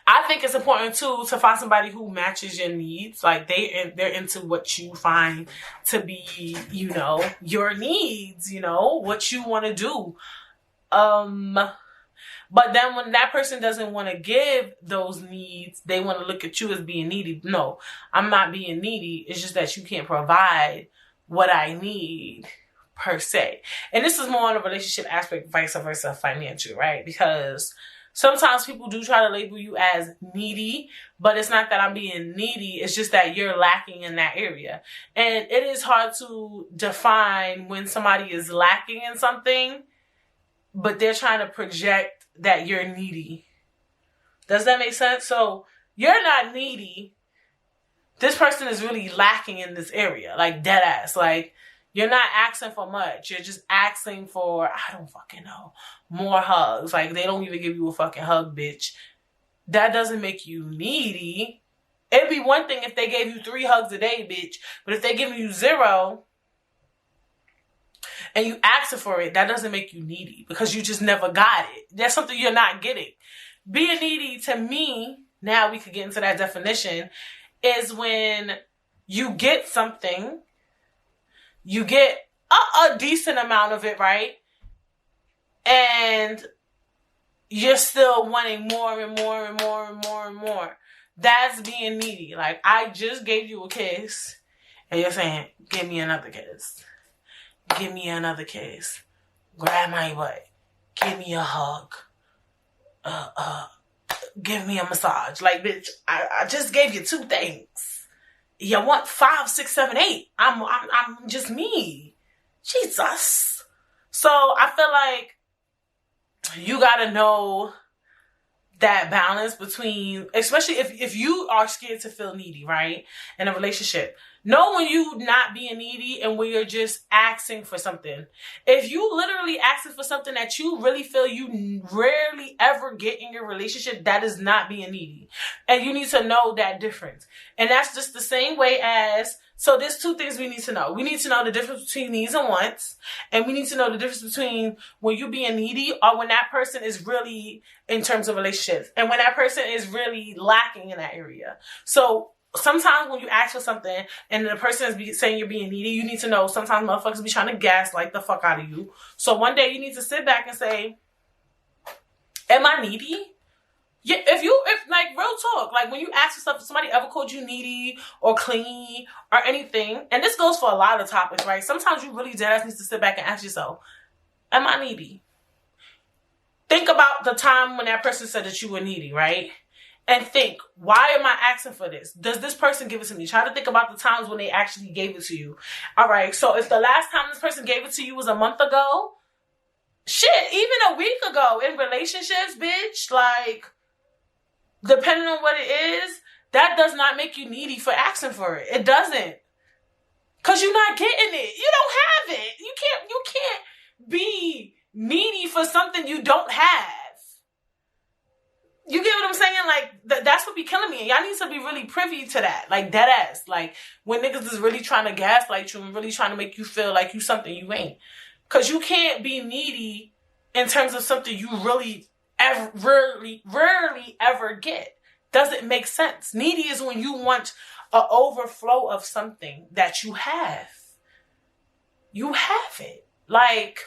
I think it's important too to find somebody who matches your needs. Like they're into what you find to be, you know, your needs, you know, what you want to do. But then when that person doesn't want to give those needs, they want to look at you as being needy. No, I'm not being needy. It's just that you can't provide what I need per se. And this is more on a relationship aspect, vice versa, financial, right? Because sometimes people do try to label you as needy, but it's not that I'm being needy. It's just that you're lacking in that area. And it is hard to define when somebody is lacking in something, but they're trying to project that you're needy. Does that make sense? So you're not needy. This person is really lacking in this area, like dead ass. Like you're not asking for much. You're just asking for, I don't fucking know, more hugs. Like they don't even give you a fucking hug, bitch. That doesn't make you needy. It'd be one thing if they gave you 3 hugs a day, bitch. But if they give you 0, and you asking for it, that doesn't make you needy because you just never got it. That's something you're not getting. Being needy to me, now we could get into that definition, is when you get something, you get a decent amount of it, right? And you're still wanting more and more and more and more and more. That's being needy. Like, I just gave you a kiss, and you're saying, give me another kiss. Give me another kiss. Grab my butt. Give me a hug. Give me a massage. Like, bitch, I just gave you 2 things. You want 5, 6, 7, 8. I'm just me. Jesus. So I feel like you gotta know that balance between, especially if you are scared to feel needy, right? In a relationship. Know when you not being needy and when you're just asking for something. If you literally asking for something that you really feel you rarely ever get in your relationship, that is not being needy. And you need to know that difference. And that's just the same way as, so there's 2 things we need to know. We need to know the difference between needs and wants. And we need to know the difference between when you being needy or when that person is really, in terms of relationships, and when that person is really lacking in that area. So sometimes when you ask for something and the person is saying you're being needy, you need to know sometimes motherfuckers be trying to gaslight the fuck out of you. So one day you need to sit back and say, am I needy? Yeah, if like real talk, like when you ask for stuff, somebody ever called you needy or clingy or anything, and this goes for a lot of topics, right? Sometimes you really deadass need to sit back and ask yourself, am I needy? Think about the time when that person said that you were needy, right? And think, why am I asking for this? Does this person give it to me? Try to think about the times when they actually gave it to you. All right, so if the last time this person gave it to you was a month ago, shit, even a week ago in relationships, bitch, like, depending on what it is, that does not make you needy for asking for it. It doesn't. Because you're not getting it. You don't have it. You can't be needy for something you don't have. You get what I'm saying? Like, that's what be killing me. And y'all need to be really privy to that. Like, dead ass. Like, when niggas is really trying to gaslight you and really trying to make you feel like you something you ain't. Because you can't be needy in terms of something you really rarely ever get. Doesn't make sense. Needy is when you want an overflow of something that you have. You have it. Like,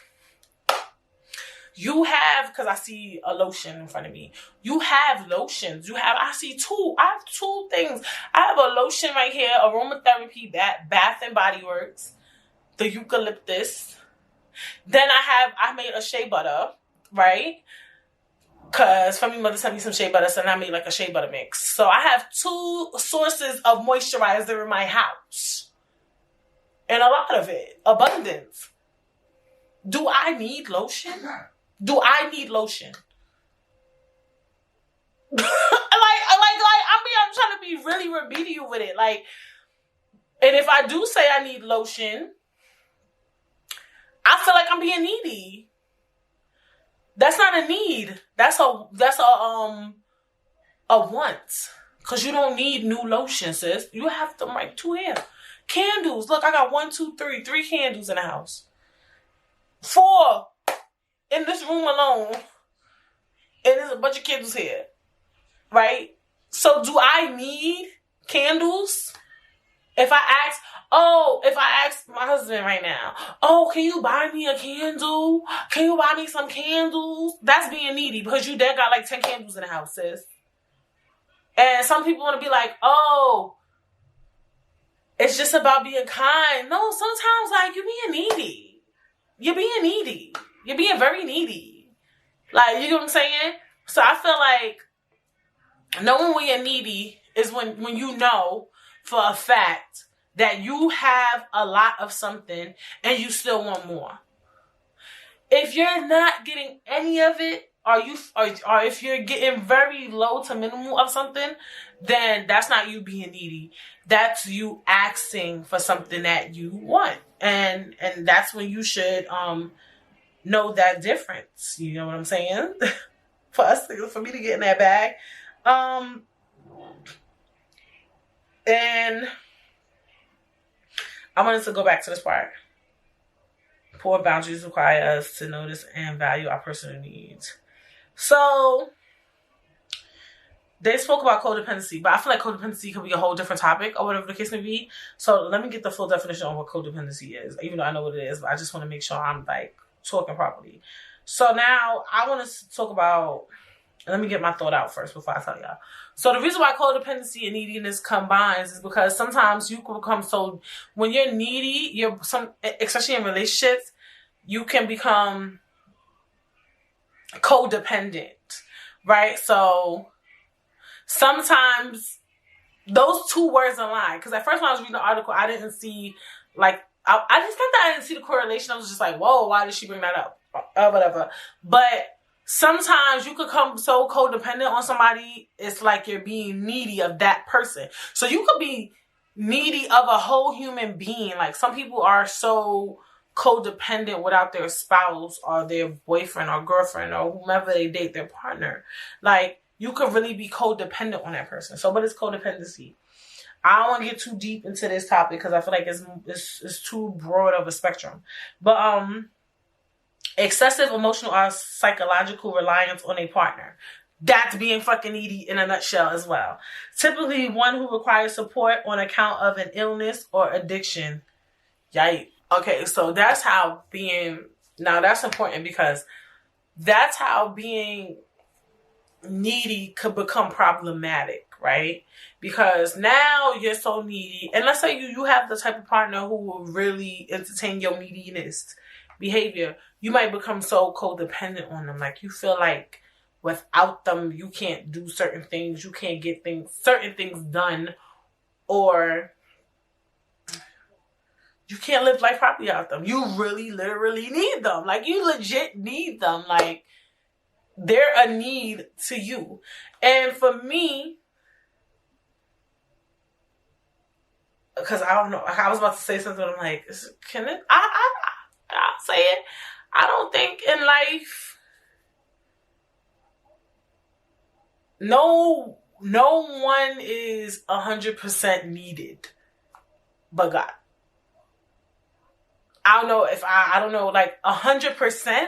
you have, because I see a lotion in front of me. You have lotions. I have two things. I have a lotion right here, aromatherapy, Bath and Body Works, the eucalyptus. Then I made a shea butter, right? Because Family Mother sent me some shea butter, so I made like a shea butter mix. So I have two sources of moisturizer in my house. And a lot of it. Abundance. Do I need lotion? Do I need lotion? I'm trying to be really remedial with it. Like, and if I do say I need lotion, I feel like I'm being needy. That's not a need. That's a want. Cause you don't need new lotion, sis. You have them right 2 here. Candles. Look, I got 1, 2, 3 candles in the house. 4 in this room alone. And there's a bunch of candles here. Right? So do I need candles? If I ask my husband right now, oh, can you buy me a candle? Can you buy me some candles? That's being needy because you then got like 10 candles in the house, sis. And some people want to be like, oh, it's just about being kind. No, sometimes like you're being needy. You're being needy. You're being very needy. Like, you know what I'm saying? So I feel like knowing when you're needy is when you know for a fact that you have a lot of something and you still want more. If you're not getting any of it, or if you're getting very low to minimal of something, then that's not you being needy. That's you asking for something that you want. And that's when you should know that difference. You know what I'm saying? For me to get in that bag. And I wanted to go back to this part. Poor boundaries require us to notice and value our personal needs. So, they spoke about codependency, but I feel like codependency could be a whole different topic or whatever the case may be. So, let me get the full definition of what codependency is, even though I know what it is, but I just want to make sure I'm like talking properly. So, now I want to talk about, let me get my thought out first before I tell y'all. So the reason why codependency and neediness combines is because sometimes you can become so, when you're needy, especially in relationships, you can become codependent, right? So sometimes those two words align. Because at first when I was reading the article, I didn't see, like, I just think that I didn't see the correlation. I was just like, whoa, why did she bring that up? Or whatever. But sometimes you could come so codependent on somebody, it's like you're being needy of that person. So you could be needy of a whole human being. Like, some people are so codependent without their spouse or their boyfriend or girlfriend or whomever they date, their partner. Like, you could really be codependent on that person. So what is codependency? I don't want to get too deep into this topic because I feel like it's too broad of a spectrum. But excessive emotional or psychological reliance on a partner. That's being fucking needy in a nutshell as well. Typically one who requires support on account of an illness or addiction. Yikes. Okay, so that's how now that's important because that's how being needy could become problematic, right? Because now you're so needy. And let's say you have the type of partner who will really entertain your neediness behavior. You might become so codependent on them. Like, you feel like without them, you can't do certain things. You can't get certain things done. Or you can't live life properly without them. You really, literally need them. Like, you legit need them. Like, they're a need to you. And for me, because I don't know, I was about to say something. I'm like, can it? I'll say it. I don't think in life, no one is 100% needed but God. I don't know, like 100%,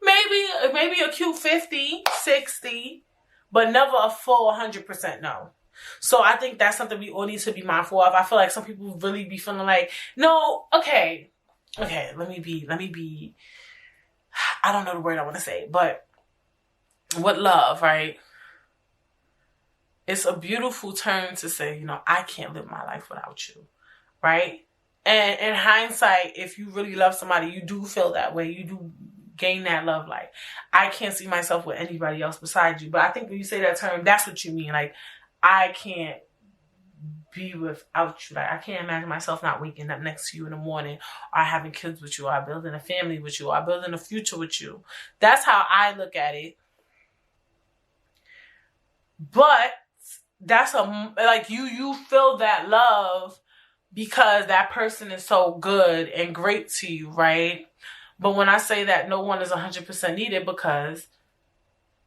maybe a cute 50, 60, but never a full 100% no. So I think that's something we all need to be mindful of. I feel like some people really be feeling like, no, okay, let me be, I don't know the word I want to say, but with love, right? It's a beautiful term to say, you know, I can't live my life without you, right? And in hindsight, if you really love somebody, you do feel that way. You do gain that love. Like, I can't see myself with anybody else besides you. But I think when you say that term, that's what you mean. Like, I can't be without you. Like, I can't imagine myself not waking up next to you in the morning, or having kids with you, or building a family with you, or building a future with you. That's how I look at it. But that's like you feel that love because that person is so good and great to you, right? But when I say that, no one is 100% needed, because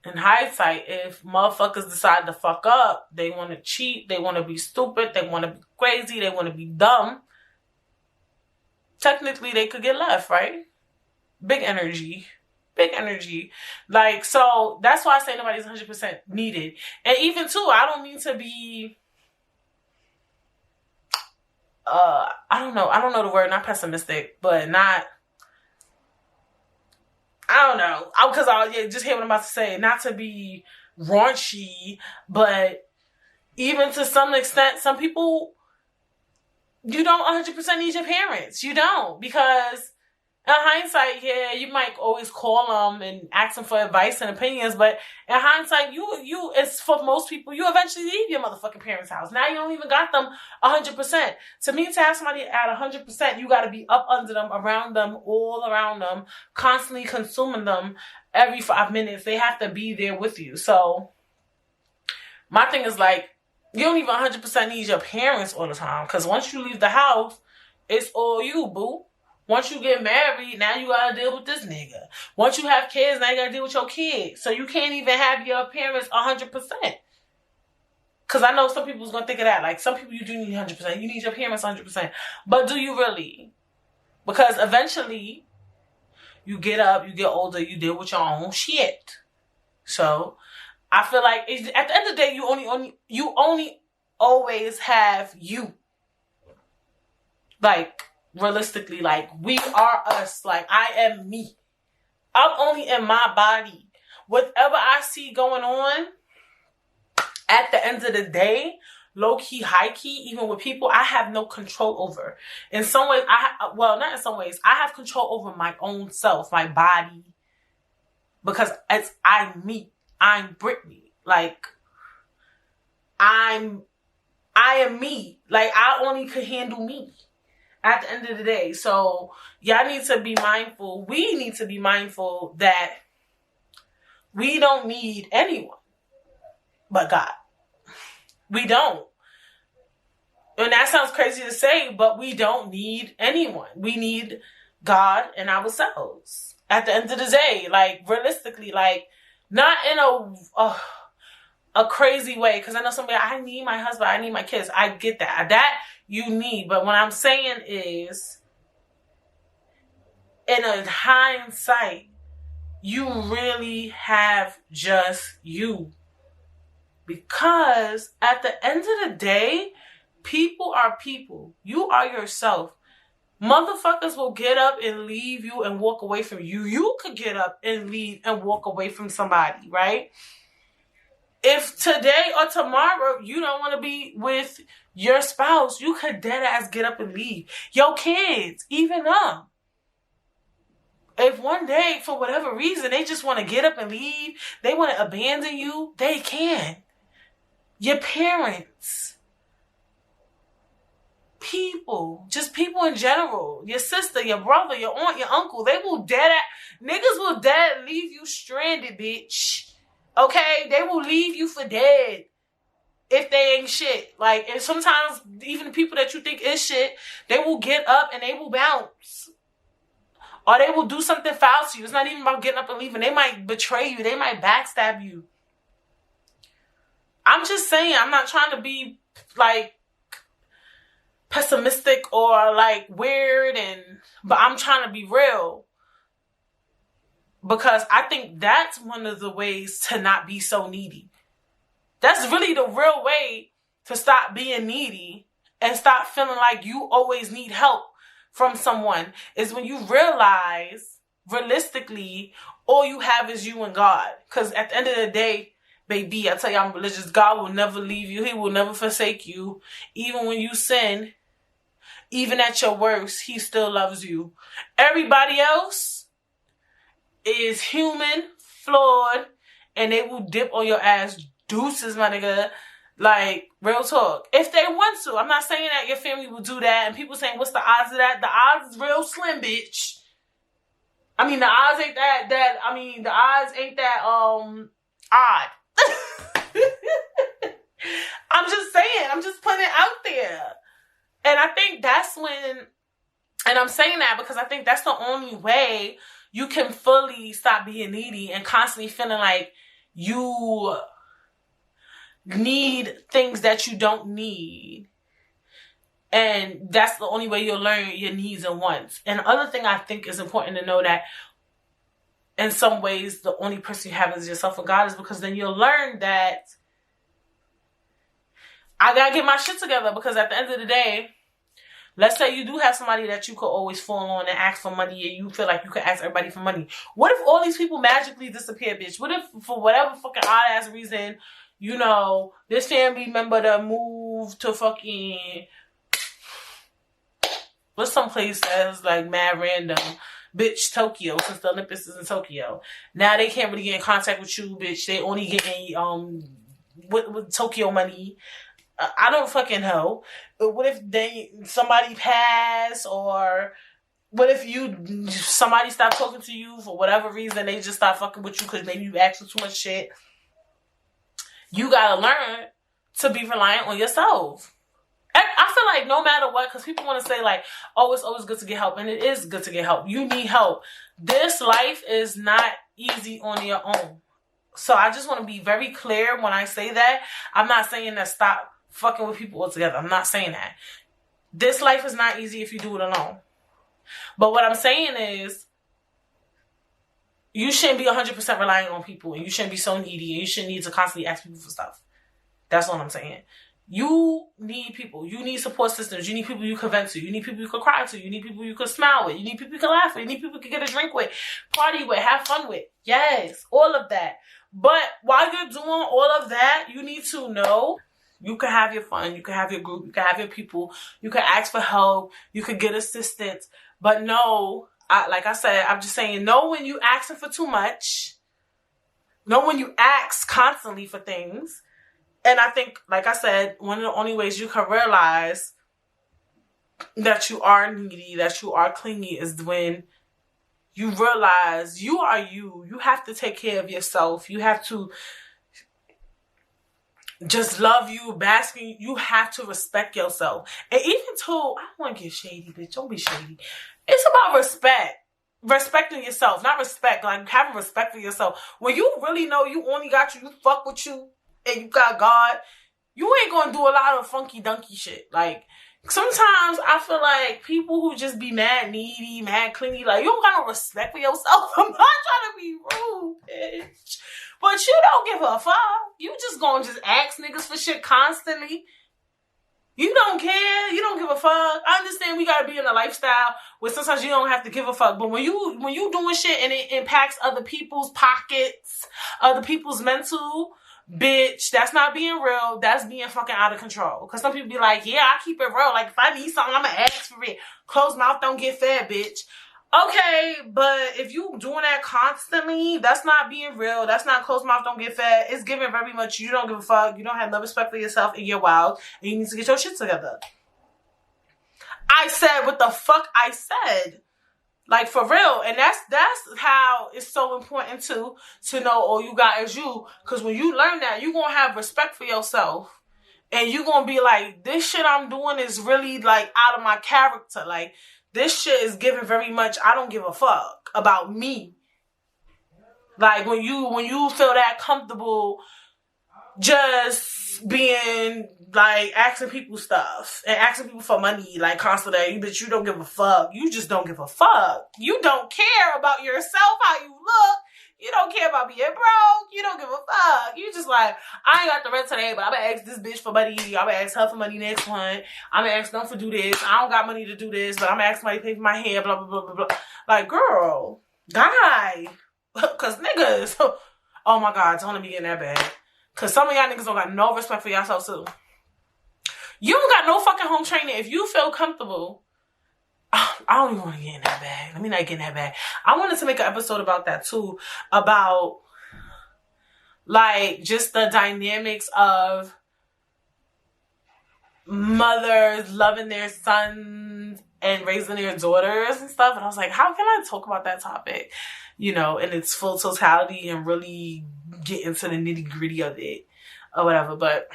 in hindsight, if motherfuckers decide to fuck up, they want to cheat, they want to be stupid, they want to be crazy, they want to be dumb, technically they could get left, right? Big energy. Like, so that's why I say nobody's 100% needed. And even too, I don't mean to be, I don't know the word, not pessimistic, but not, I don't know, because I just hear what I'm about to say, not to be raunchy, but even to some extent, some people, you don't 100% need your parents. You don't, because in hindsight, yeah, you might always call them and ask them for advice and opinions, but in hindsight, you, it's for most people, you eventually leave your motherfucking parents' house. Now you don't even got them 100%. To me, to have somebody at 100%, you got to be up under them, around them, all around them, constantly consuming them every 5 minutes. They have to be there with you. So my thing is, like, you don't even 100% need your parents all the time, because once you leave the house, it's all you, boo. Once you get married, now you gotta deal with this nigga. Once you have kids, now you gotta deal with your kids. So you can't even have your parents 100%. Because I know some people's gonna think of that. Like, some people you do need 100%. You need your parents 100%. But do you really? Because eventually, you get up, you get older, you deal with your own shit. So I feel like at the end of the day, you only always have you. Like, realistically, like, we are us. Like, I am me. I'm only in my body. Whatever I see going on, at the end of the day, low-key, high-key, even with people, I have no control over. In some ways, well, not in some ways, I have control over my own self, my body. Because I'm me. I'm Brittany. Like, I am me. Like, I only could handle me at the end of the day. So y'all need to be mindful. We need to be mindful that we don't need anyone but God. We don't. And that sounds crazy to say, but we don't need anyone. We need God and ourselves. At the end of the day, like, realistically, like, not in a crazy way, because I know somebody, I need my husband, I need my kids. I get that. That you need. But what I'm saying is, in a hindsight, you really have just you. Because at the end of the day, people are people. You are yourself. Motherfuckers will get up and leave you and walk away from you. You could get up and leave and walk away from somebody, right? If today or tomorrow you don't want to be with your spouse, you could dead ass get up and leave. Your kids, even them. If one day, for whatever reason, they just want to get up and leave, they want to abandon you, they can. Your parents, people, just people in general, your sister, your brother, your aunt, your uncle, they will niggas will leave you stranded, bitch. Okay? They will leave you for dead if they ain't shit. Like, and sometimes even the people that you think is shit, they will get up and they will bounce. Or they will do something foul to you. It's not even about getting up and leaving. They might betray you. They might backstab you. I'm just saying, I'm not trying to be, like, pessimistic or, like, weird, but I'm trying to be real. Because I think that's one of the ways to not be so needy. That's really the real way to stop being needy and stop feeling like you always need help from someone, is when you realize, realistically, all you have is you and God. Because at the end of the day, baby, I tell you I'm religious, God will never leave you. He will never forsake you. Even when you sin, even at your worst, he still loves you. Everybody else is human, flawed, and they will dip on your ass. Deuces, my nigga. Like, real talk. If they want to. I'm not saying that your family will do that. And people saying, what's the odds of that? The odds is real slim, bitch. I mean, the odds ain't the odds ain't that, odd. I'm just saying. I'm just putting it out there. And I think that's when, and I'm saying that because I think that's the only way you can fully stop being needy and constantly feeling like you need things that you don't need. And that's the only way you'll learn your needs and wants. And the other thing I think is important to know, that in some ways the only person you have is yourself and God, is because then you'll learn that I gotta get my shit together. Because at the end of the day, let's say you do have somebody that you could always fall on and ask for money, and you feel like you could ask everybody for money. What if all these people magically disappear, bitch? What if for whatever fucking odd ass reason, you know, this family member that moved to fucking, what's some place that's like mad random, bitch, Tokyo, since the Olympics is in Tokyo. Now they can't really get in contact with you, bitch. They only getting with Tokyo money. I don't fucking know. What if somebody pass, or what if somebody stopped talking to you for whatever reason? They just stop fucking with you because maybe you asked for too much shit. You gotta learn to be reliant on yourself. I feel like no matter what, because people want to say like, oh, it's always good to get help. And it is good to get help. You need help. This life is not easy on your own. So I just want to be very clear when I say that. I'm not saying that stop fucking with people altogether. I'm not saying that. This life is not easy if you do it alone. But what I'm saying is, you shouldn't be 100% relying on people, and you shouldn't be so needy, and you shouldn't need to constantly ask people for stuff. That's all I'm saying. You need people. You need support systems. You need people you can vent to. You need people you can cry to. You need people you can smile with. You need people you can laugh with. You need people you can get a drink with, party with, have fun with. Yes, all of that. But while you're doing all of that, you need to know you can have your fun. You can have your group. You can have your people. You can ask for help. You can get assistance. But no, like I said, I'm just saying, know when you asking for too much. Know when you ask constantly for things. And I think, like I said, one of the only ways you can realize that you are needy, that you are clingy, is when you realize you are you. You have to take care of yourself. You have to just love you, bask in you. You have to respect yourself. And even too, I don't want to get shady, bitch. Don't be shady. It's about respect. Respecting yourself. Not respect, like having respect for yourself. When you really know you only got you fuck with you, and you got God, you ain't gonna do a lot of funky dunky shit. Like, sometimes I feel like people who just be mad needy, mad clingy, like, you don't got no respect for yourself. I'm not trying to be rude, bitch. But you don't give a fuck. You just gonna just ask niggas for shit constantly. You don't care. You don't give a fuck. I understand we gotta be in a lifestyle where sometimes you don't have to give a fuck. But when you doing shit and it impacts other people's pockets, other people's mental, bitch, that's not being real. That's being fucking out of control. Because some people be like, yeah, I keep it real. Like, if I need something, I'm going to ask for it. Closed mouth don't get fed, bitch. Okay, but if you doing that constantly, that's not being real. That's not closed mouth don't get fed. It's giving very much you don't give a fuck. You don't have no respect for yourself, and you're wild. And you need to get your shit together. I said what the fuck I said. Like, for real. And that's how it's so important to know all you got is you. Because when you learn that, you're going to have respect for yourself. And you're going to be like, this shit I'm doing is really, like, out of my character. Like, this shit is giving very much, I don't give a fuck about me. Like, when you feel that comfortable just being like asking people stuff and asking people for money like constantly, but you don't give a fuck. You just don't give a fuck. You don't care about yourself, how you look. You don't care about being broke. You don't give a fuck. You just like, I ain't got the rent today, but I'm gonna ask this bitch for money. I'm gonna ask her for money next one. I'm gonna ask them for do this. I don't got money to do this, but I'm gonna ask somebody to pay for my hair, blah, blah, blah, blah, blah. Like, girl, guy, cause niggas, oh my God, don't let me get in that bag. Cause some of y'all niggas don't got no respect for yourself too. You don't got no fucking home training. If you feel comfortable, I don't even want to get in that bag. Let me not get in that bag. I wanted to make an episode about that too. About like just the dynamics of mothers loving their sons and raising their daughters and stuff. And I was like, how can I talk about that topic, you know, in its full totality and really get into the nitty gritty of it or whatever. But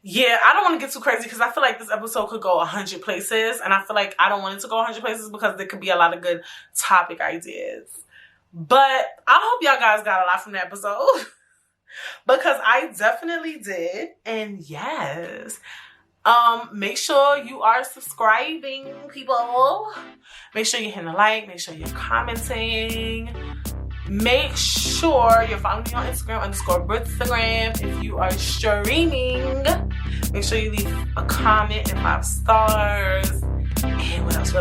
yeah, I don't want to get too crazy because I feel like this episode could go 100 places. And I feel like I don't want it to go 100 places because there could be a lot of good topic ideas. But I hope y'all guys got a lot from the episode because I definitely did. And yes, make sure you are subscribing, people. Make sure you're hitting the like. Make sure you're commenting. Make sure you're following me on Instagram _Britstagram. If you are streaming, make sure you leave a comment and 5 stars. And what else?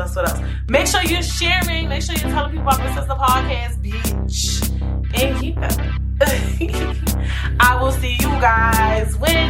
Make sure you're sharing. Make sure you're telling people about Brit Sister Podcast, bitch. And yeah. I will see you guys when